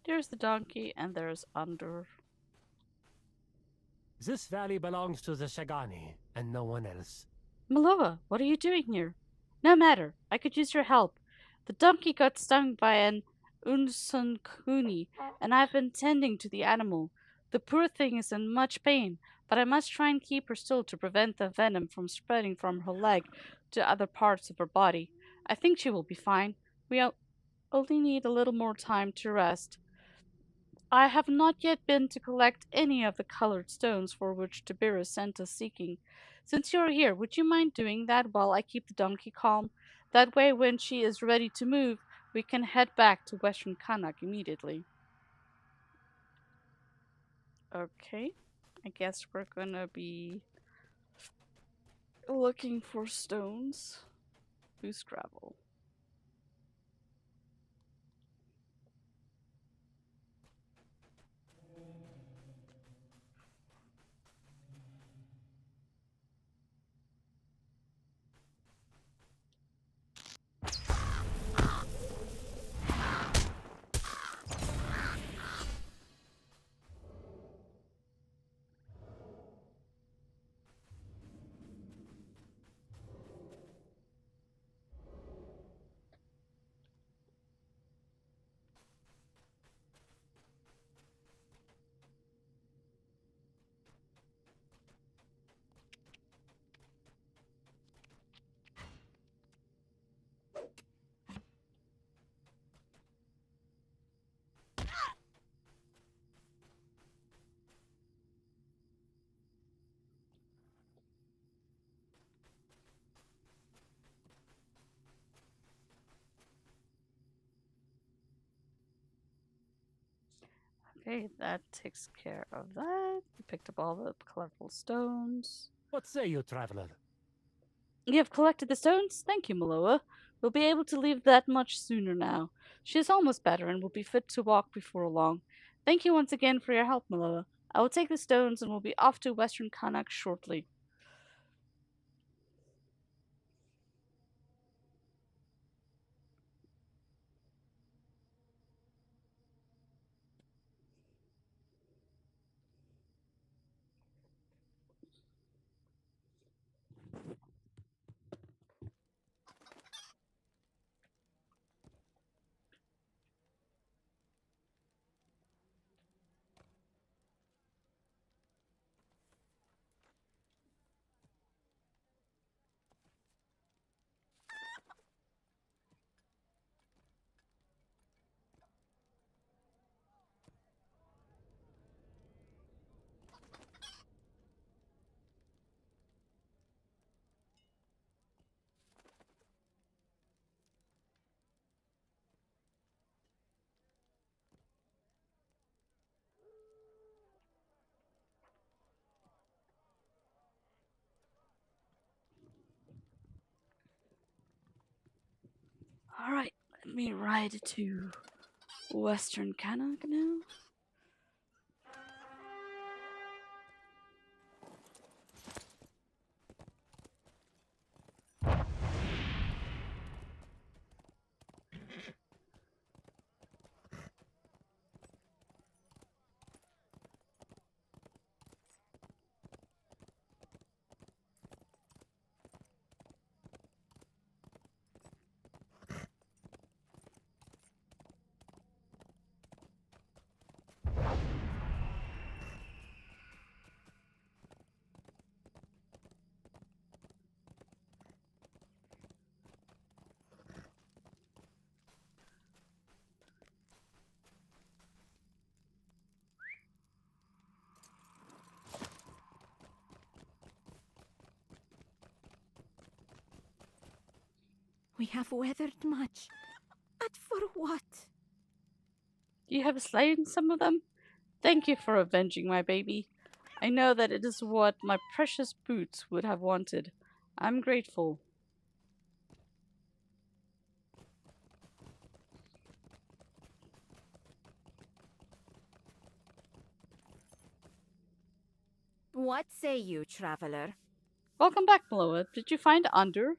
There's the donkey, and there's Ander. This valley belongs to the Shagani, and no one else. Maloa, what are you doing here? No matter, I could use your help. The donkey got stung by an unsunkuni, and I've been tending to the animal. The poor thing is in much pain, but I must try and keep her still to prevent the venom from spreading from her leg to other parts of her body. I think she will be fine. We only need a little more time to rest. I have not yet been to collect any of the colored stones for which Tiberius sent us seeking. Since you are here, would you mind doing that while I keep the donkey calm? That way, when she is ready to move, we can head back to Western Kanak immediately. Okay, I guess we're gonna be looking for stones. Who's gravel? Okay, that takes care of that. We picked up all the colorful stones. What say you, traveler? You have collected the stones? Thank you, Maloa. We'll be able to leave that much sooner now. She is almost better and will be fit to walk before long. Thank you once again for your help, Maloa. I will take the stones and will be off to Western Connacht shortly. Alright, let me ride to Western Connacht now. We have weathered much. But for what? You have slain some of them? Thank you for avenging my baby. I know that it is what my precious boots would have wanted. I'm grateful. What say you, traveler? Welcome back, Maloa. Did you find Under?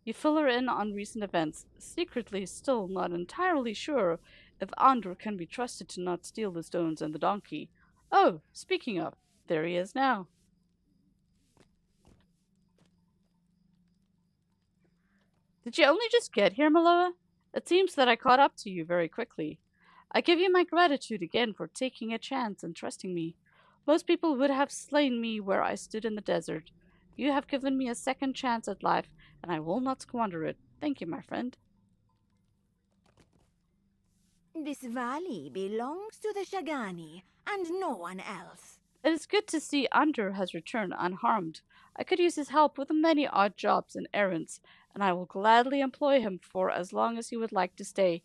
You fill her in on recent events, secretly still not entirely sure if Andor can be trusted to not steal the stones and the donkey. Oh, speaking of, there he is now. Did you only just get here, Maloa? It seems that I caught up to you very quickly. I give you my gratitude again for taking a chance and trusting me. Most people would have slain me where I stood in the desert. You have given me a second chance at life, and I will not squander it. Thank you, my friend. This valley belongs to the Shagani, and no one else. It is good to see Under has returned unharmed. I could use his help with many odd jobs and errands, and I will gladly employ him for as long as he would like to stay.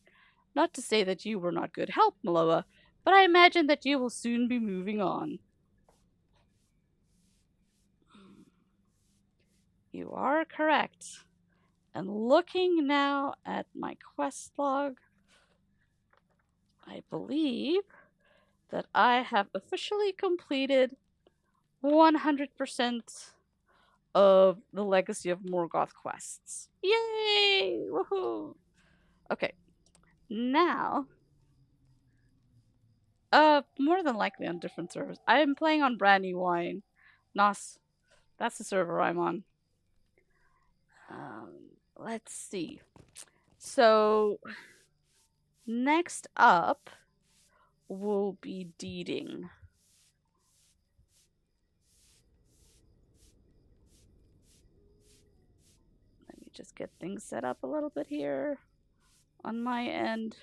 Not to say that you were not good help, Maloa, but I imagine that you will soon be moving on. You are correct. And looking now at my quest log, I believe that I have officially completed 100% of the Legacy of Morgoth quests. Yay! Woohoo! Okay, now, more than likely on different servers. I am playing on Brandywine. Nos, that's the server I'm on. Let's see. So, next up will be deeding. Let me just get things set up a little bit here on my end.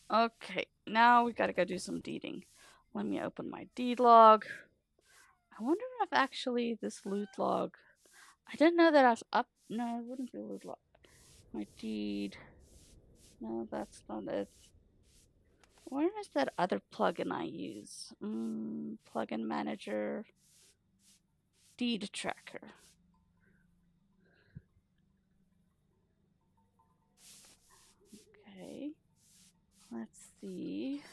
Okay, now we gotta go do some deeding. Let me open my deed log. I wonder if actually this loot log. I didn't know that I was up. No, it wouldn't be a loot log. My deed No, that's not it. Where is that other plugin I use? Plugin manager. Deed tracker. Okay. Let's see.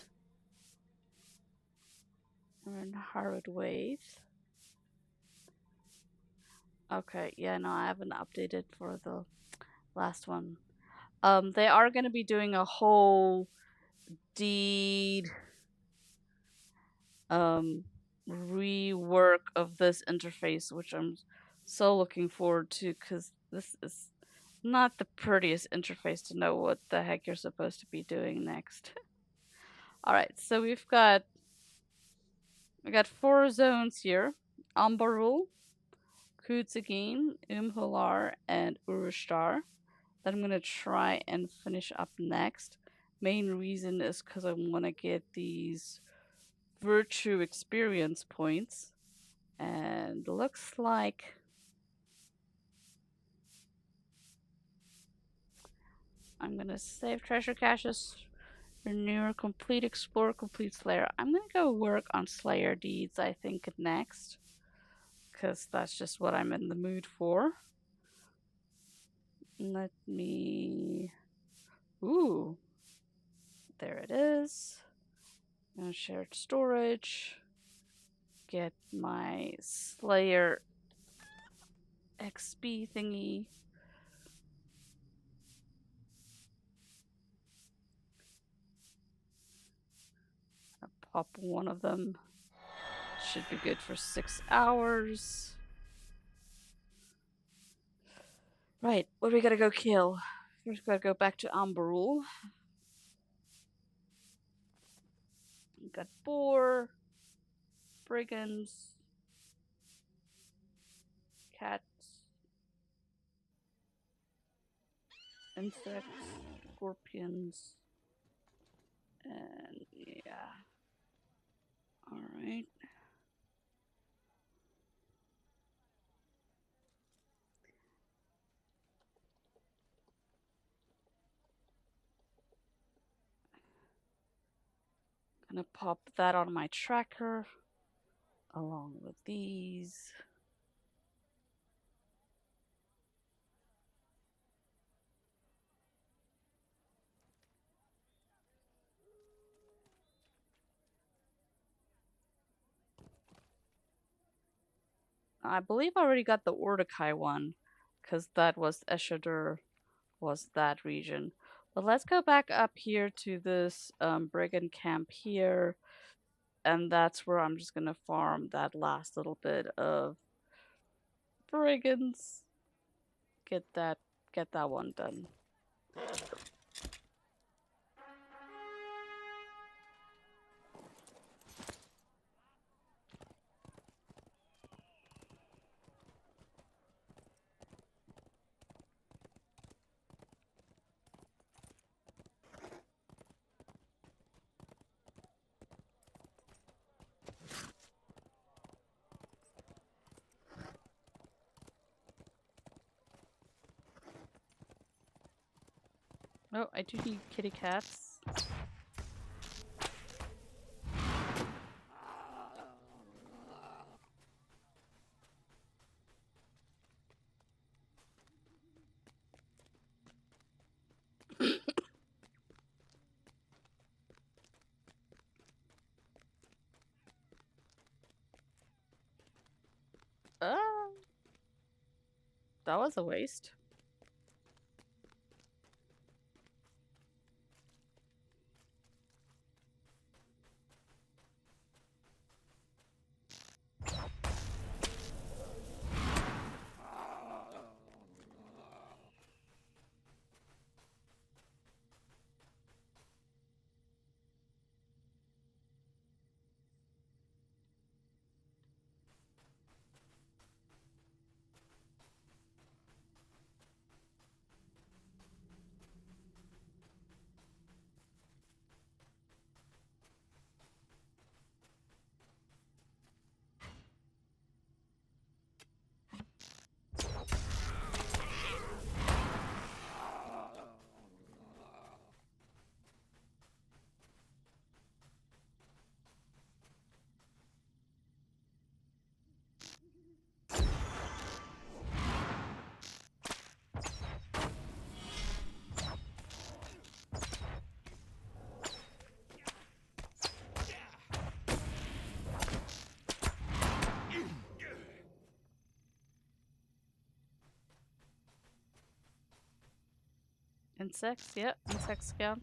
We're in Harrowed Waves. Okay, yeah, no, I haven't updated for the last one. They are going to be doing a whole deed rework of this interface, which I'm so looking forward to, because this is not the prettiest interface to know what the heck you're supposed to be doing next. Alright, so we got 4 zones here. Ambarul, Kutzagin, Umhular, and Urushtar that I'm gonna try and finish up next. Main reason is because I want to get these virtue experience points, and looks like I'm gonna save treasure caches, renew, complete explore, complete slayer. I'm gonna go work on slayer deeds, I think, next, because that's just what I'm in the mood for. Let me... Ooh. There it is. Shared storage. Get my Slayer XP thingy. I'll pop one of them. Should be good for 6 hours. Right, what do we gotta go kill? First, gotta go back to Ambarul. Got boar, brigands, cats, insects, scorpions, and yeah. Alright. Gonna pop that on my tracker along with these. I believe I already got the Ordekai one, because that was Eshadur, was that region. But let's go back up here to this brigand camp here, and that's where I'm just gonna farm that last little bit of brigands. Get that one done. Oh, I do need kitty cats. That was a waste. Insects, yep, insects count.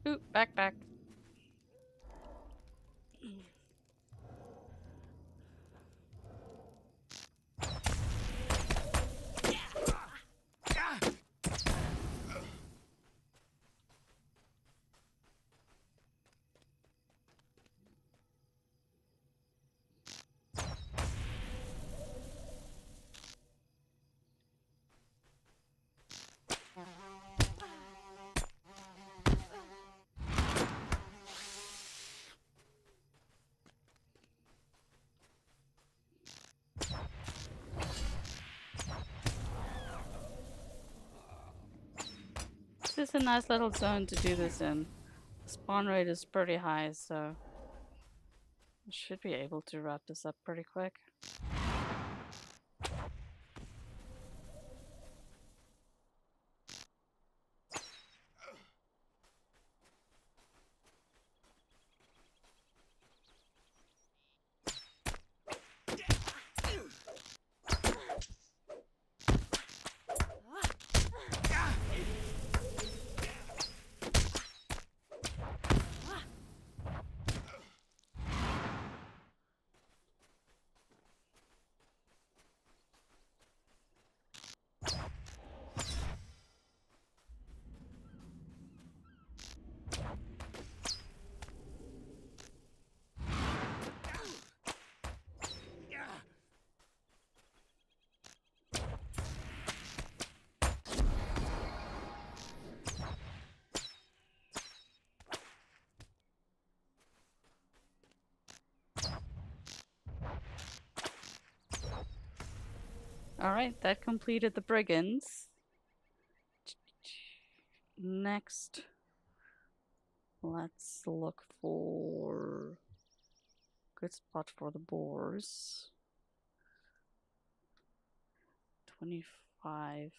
Ooh, backpack. This is a nice little zone to do this in. The spawn rate is pretty high, so I should be able to wrap this up pretty quick. Alright, that completed the brigands. Next, let's look for good spot for the boars. 25.9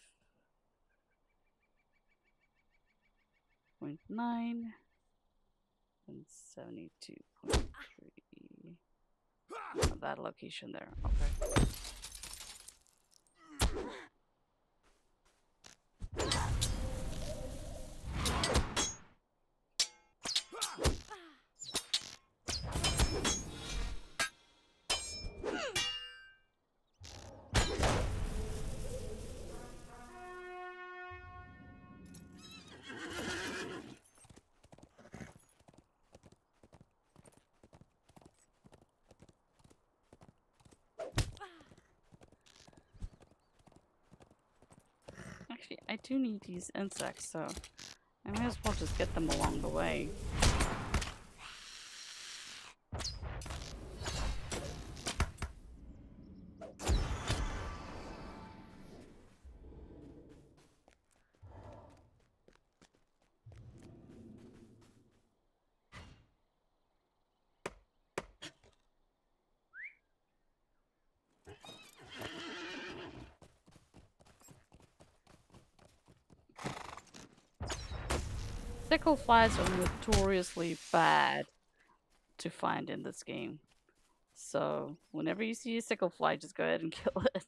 and 72.3. Oh, that location there. Okay. Actually, I do need these insects, so I may as well just get them along the way. Sickle flies are notoriously bad to find in this game. So, whenever you see a sickle fly, just go ahead and kill it.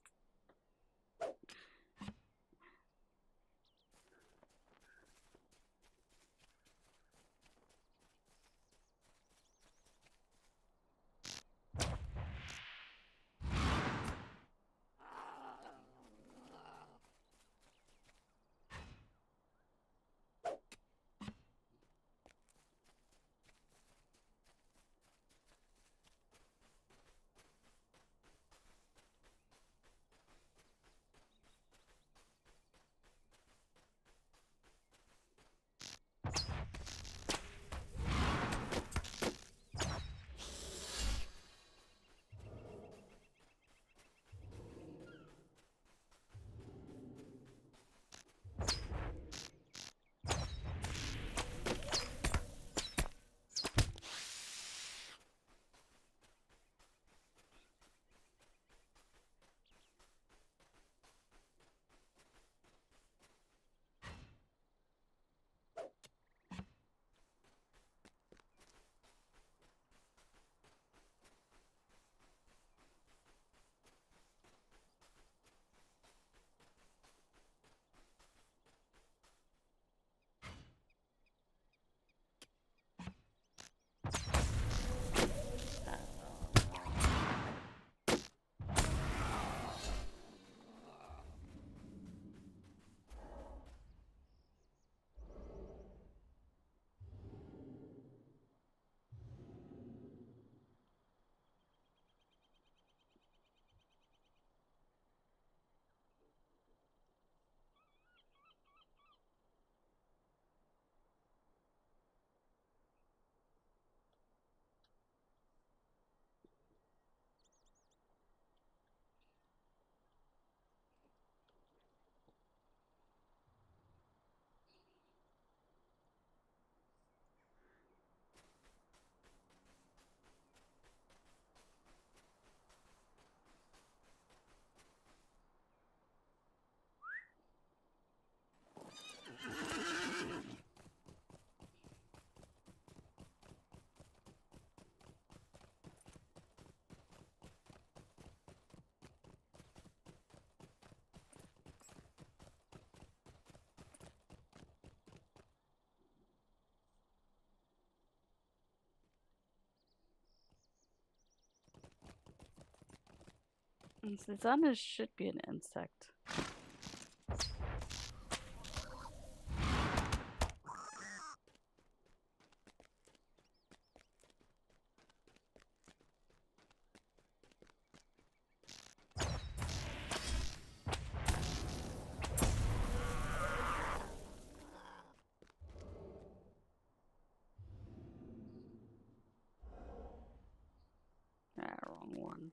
Susanna should be an insect. Ah, wrong one.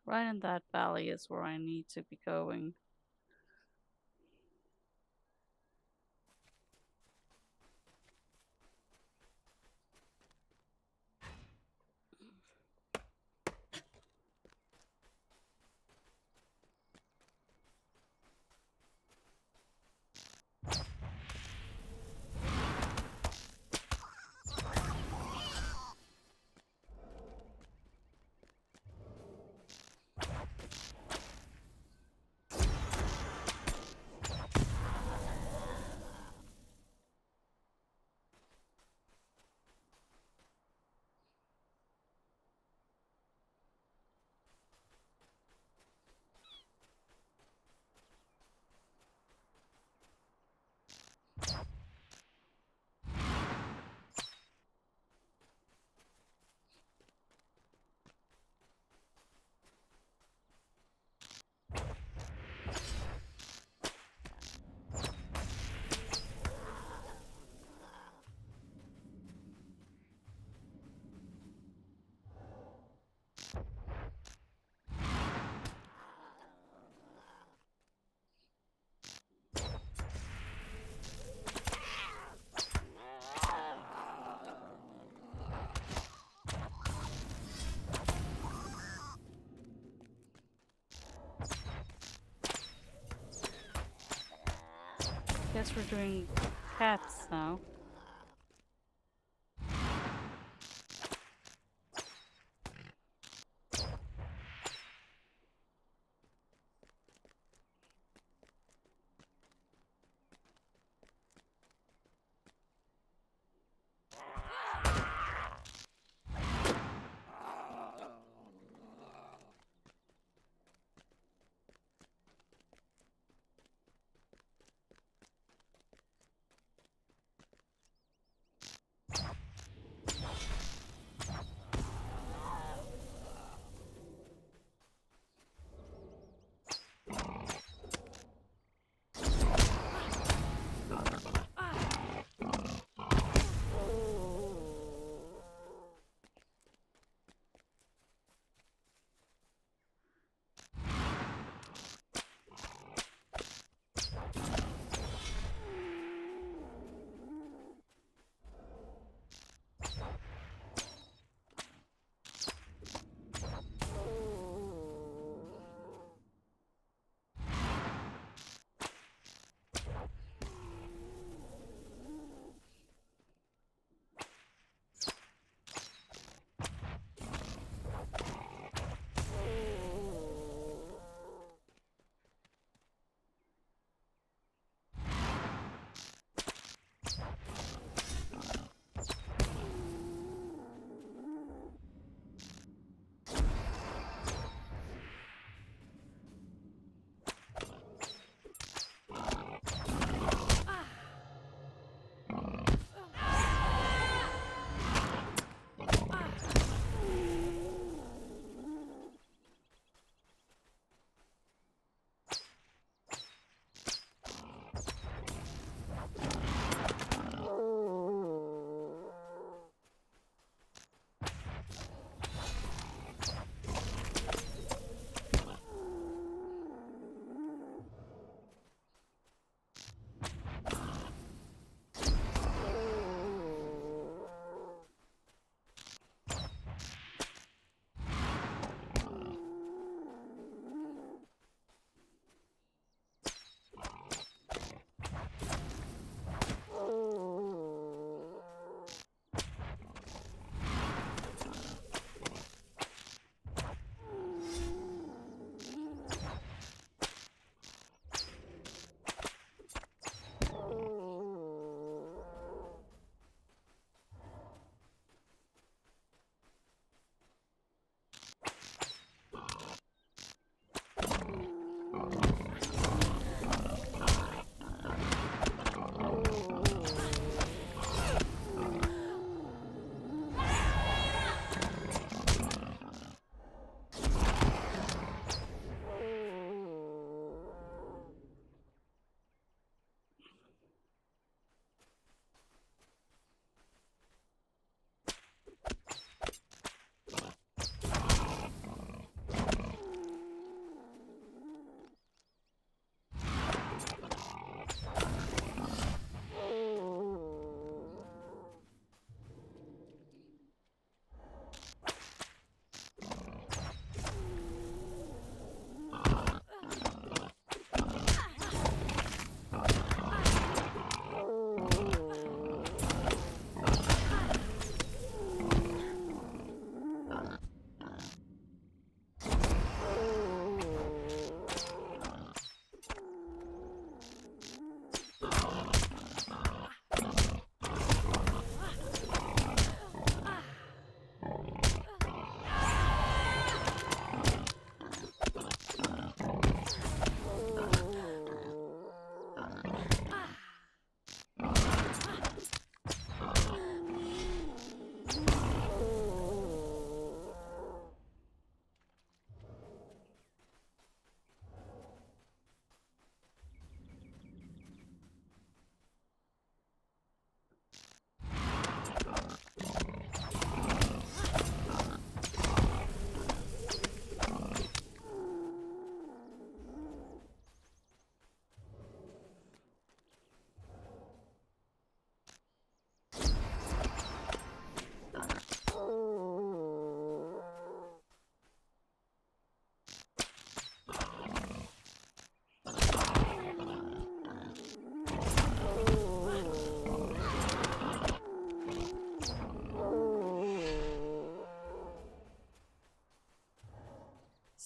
Right in that valley is where I need to be going. Guess we're doing cats now.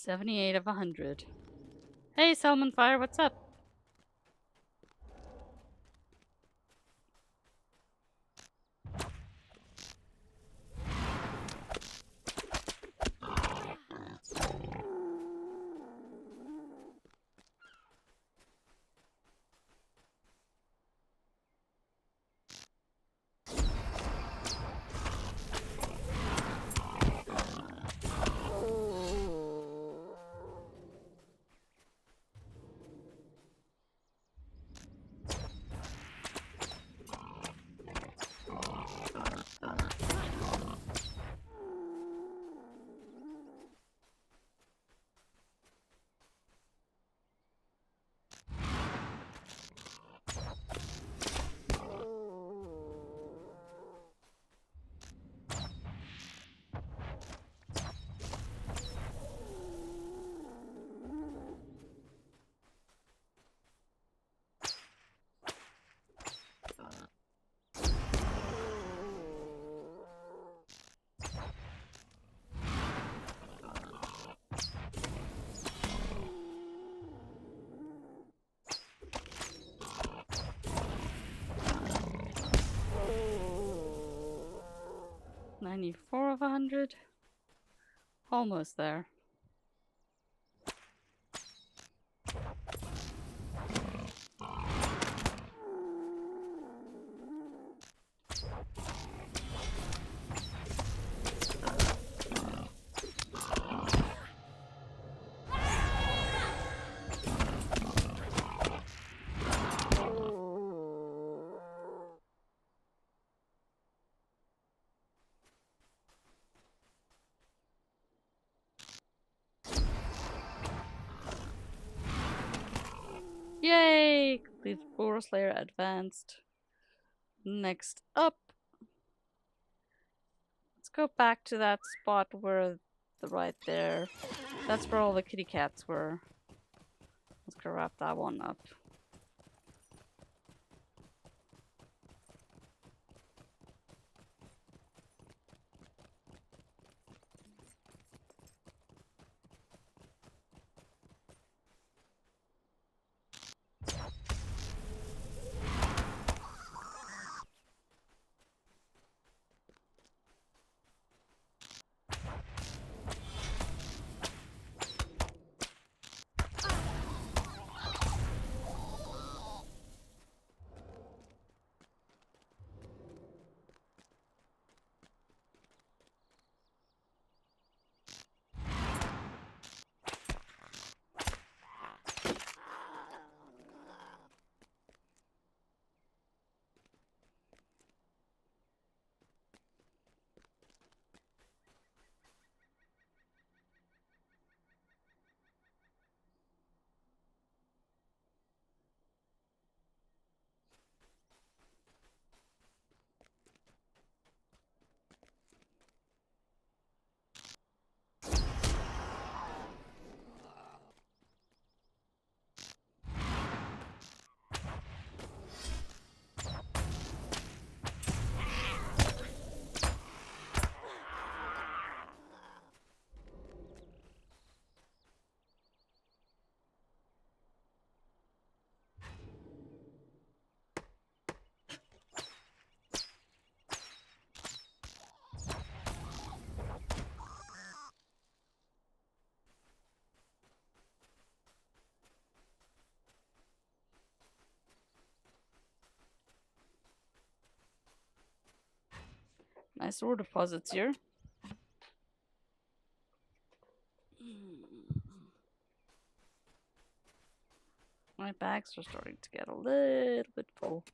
78 of 100. Hey, Salmon Fire, what's up? $94 of 100. Almost there. Yay! Complete Forest Layer advanced. Next up, let's go back to that spot where right there. That's where all the kitty cats were. Let's go wrap that one up. Nice ore deposits here. My bags are starting to get a little bit full.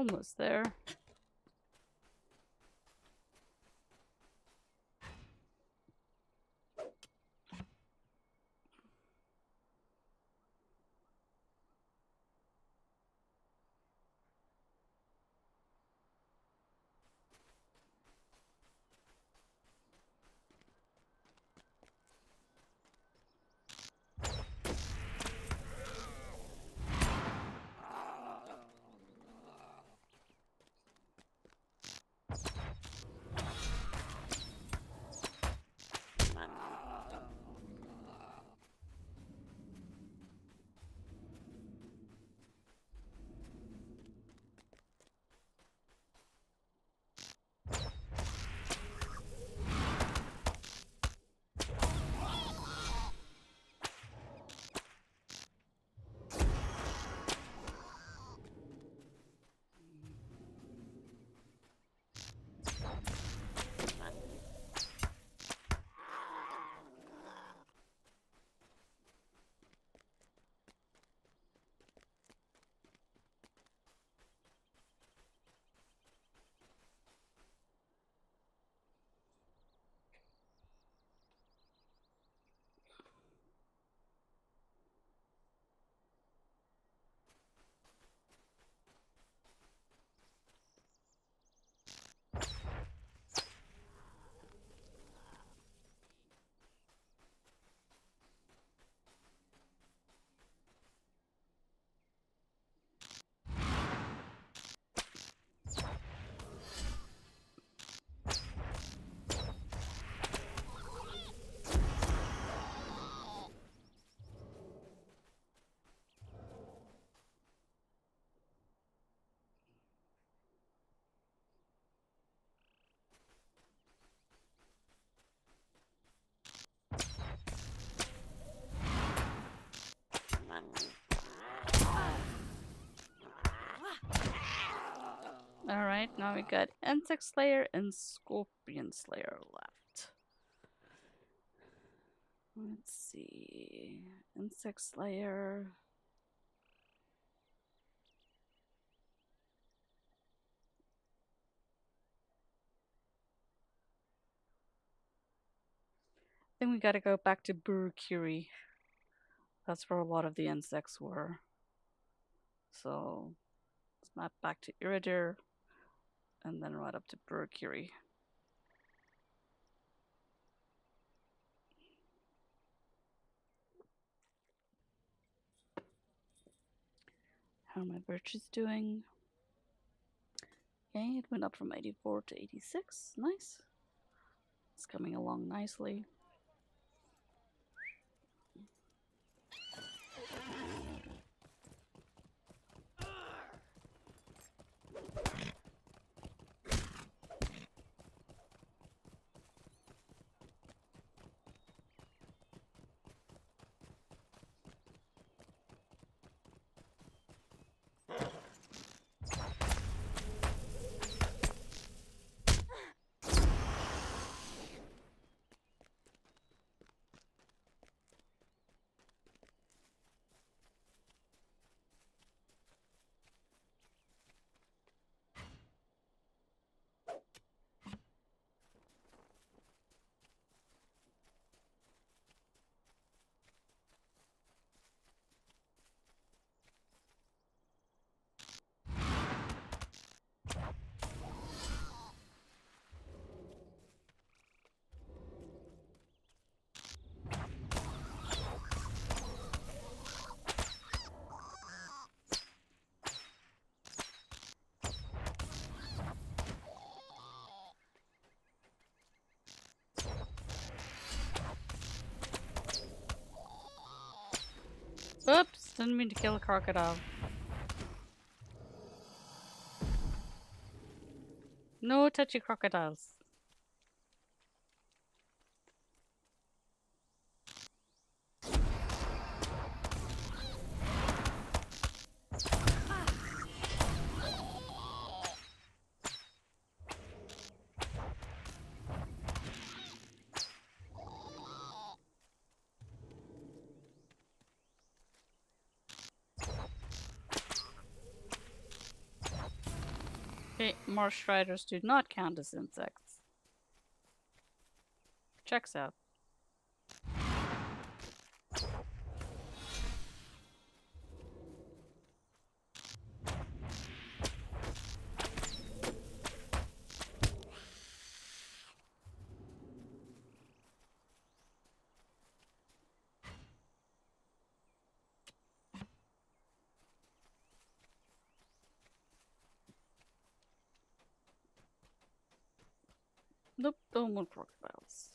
Almost there. Alright, now we got Insect Slayer and Scorpion Slayer left. Let's see. Insect Slayer. Then we gotta go back to Burkiri. That's where a lot of the insects were. So let's map back to Iridir and then right up to Burkiri. How are my birches doing? Okay, it went up from 84 to 86. Nice. It's coming along nicely. Oops, didn't mean to kill a crocodile. No touchy crocodiles. Okay, marsh striders do not count as insects. Checks out. Nope, don't want crocodiles.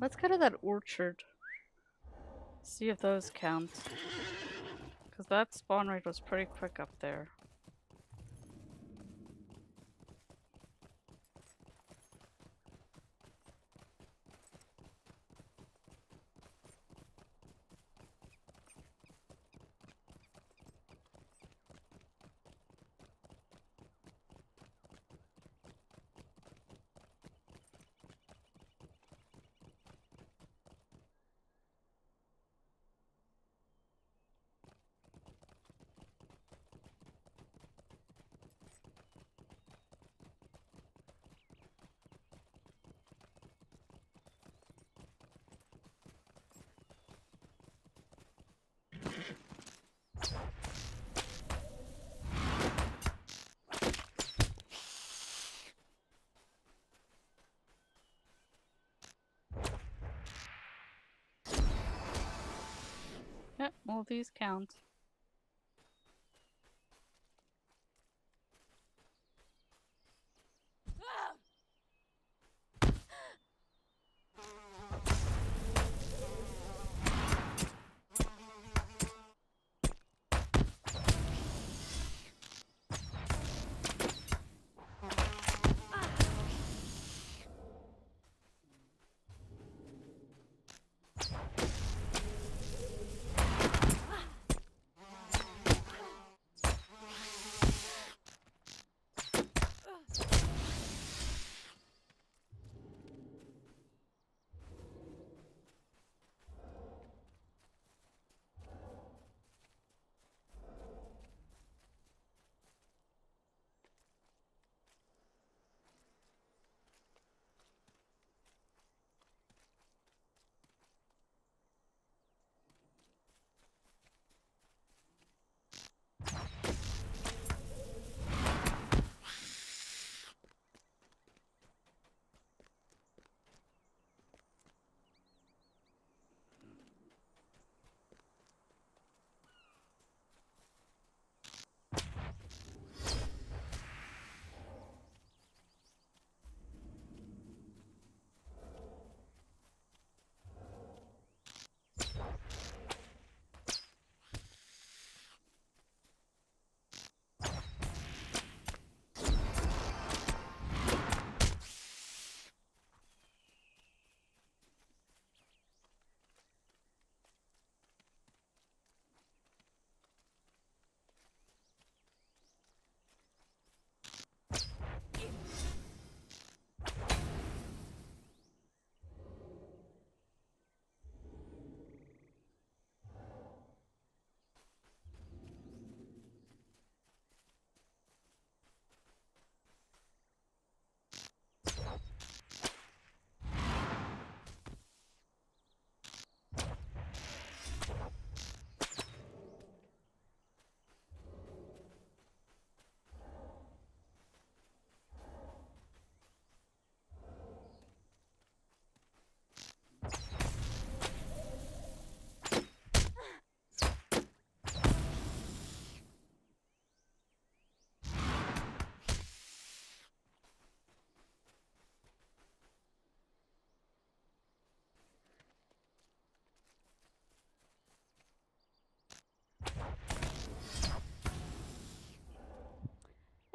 Let's go to that orchard. See if those count. Because that spawn rate was pretty quick up there. Yep, all these count.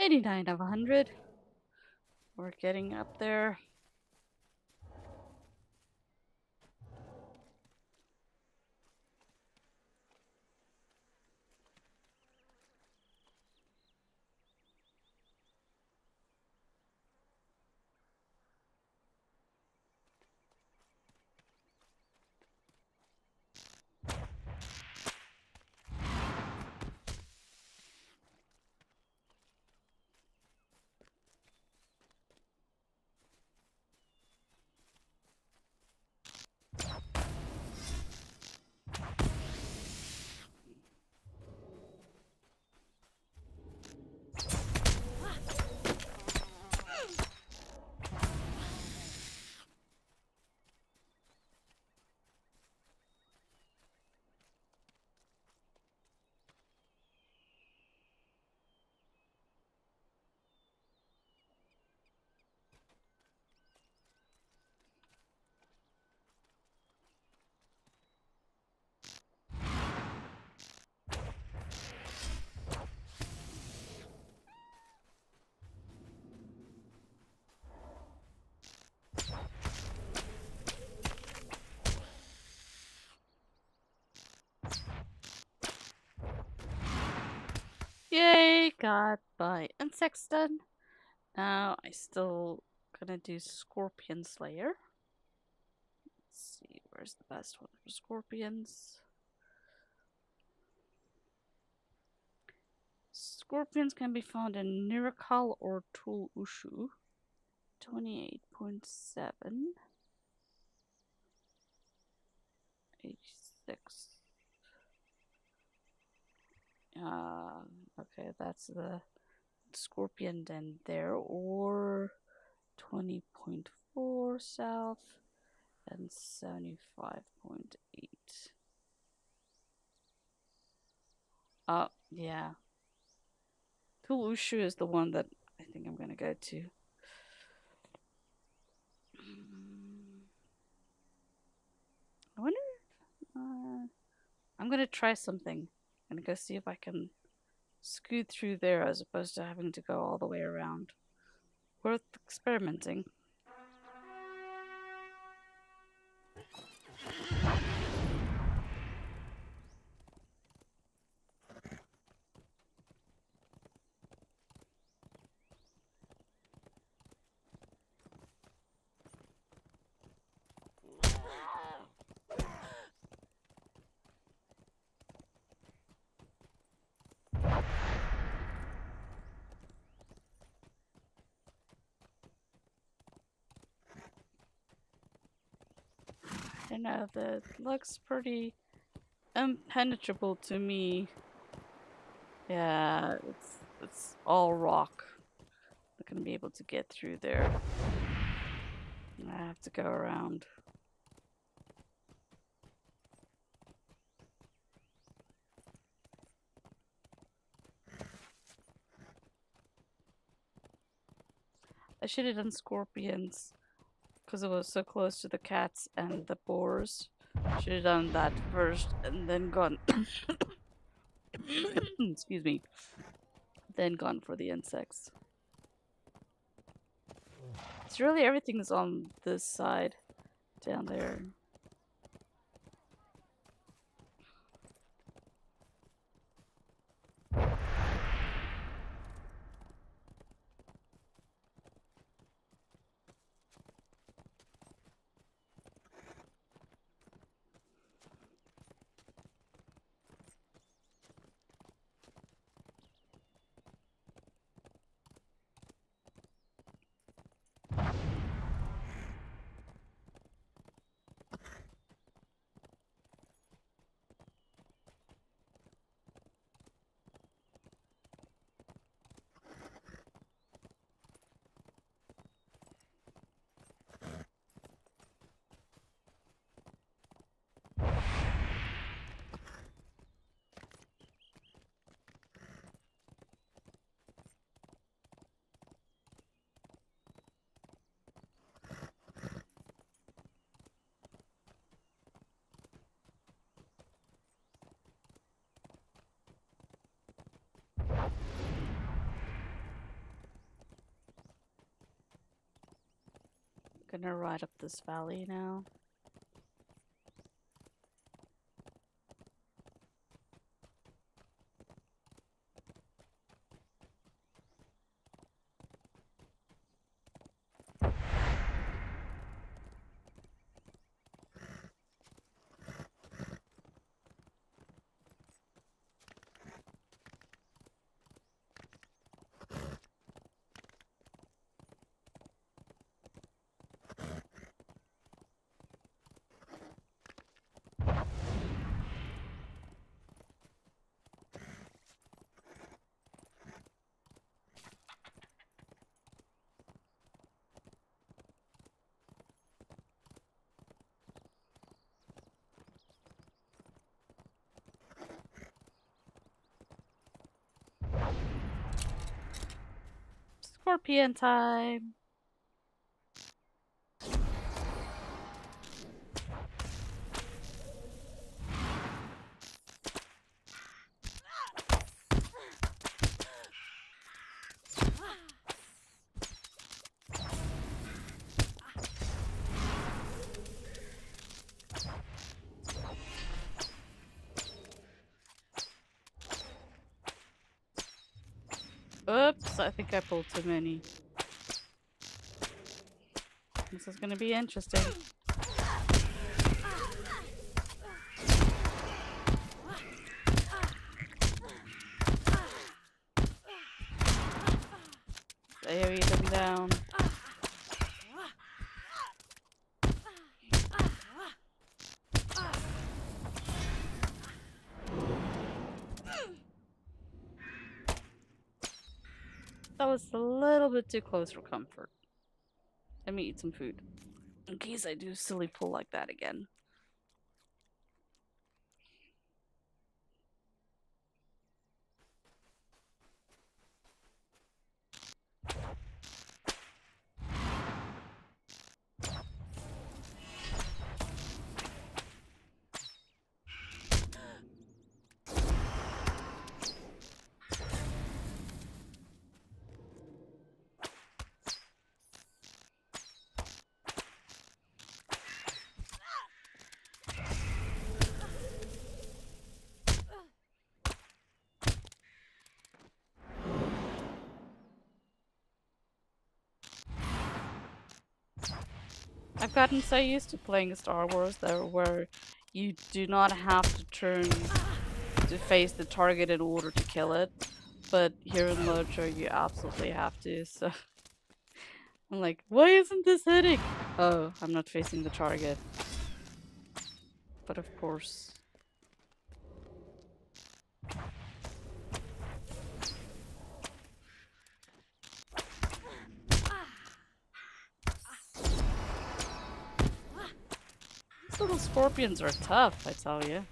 $89 of 100. We're getting up there. got my insects done. Now I still gonna do Scorpion Slayer. Let's see, where's the best one for scorpions? Scorpions can be found in Nirikal or Tul Ushu. 28.7. 86. Okay, that's the scorpion den there, or 20.4 south and 75.8. Yeah. Tulushu is the one that I think I'm gonna go to. I wonder. I'm gonna try something. I'm gonna go see if I can scoot through there as opposed to having to go all the way around. Worth experimenting. I know that looks pretty impenetrable to me. Yeah, it's all rock. Not gonna be able to get through there. I have to go around. I should have done scorpions because it was so close to the cats and the boars. Should have done that first and then gone. Excuse me. Then gone for the insects. It's really everything's on this side down there. Gonna ride up this valley now. Scorpion time! Oops, I think I pulled too many. This is gonna be interesting. AoE them down. That was a little bit too close for comfort. Let me eat some food. In case I do silly pull like that again. I've gotten so used to playing Star Wars there where you do not have to turn to face the target in order to kill it. But here in LOTRO you absolutely have to, so I'm like, why isn't this hitting? Oh, I'm not facing the target. But of course. These little scorpions are tough, I tell you.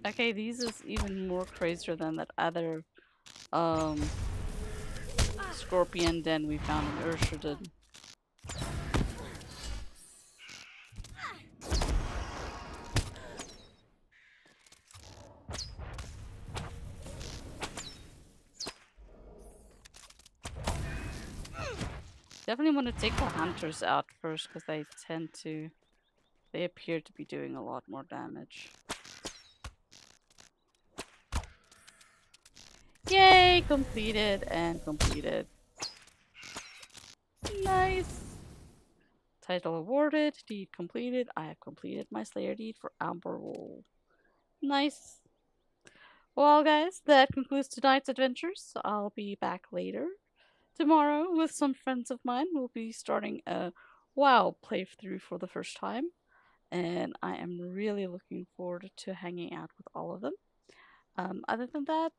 Okay, these is even more crazier than that other scorpion den we found in Ursheden. Definitely want to take the hunters out first because they appear to be doing a lot more damage. Yay! Completed and completed. Nice! Title awarded, deed completed. I have completed my Slayer deed for Amber Wool. Nice. Well, guys, that concludes tonight's adventures. I'll be back later tomorrow with some friends of mine. We'll be starting a WoW playthrough for the first time, and I am really looking forward to hanging out with all of them. Other than that,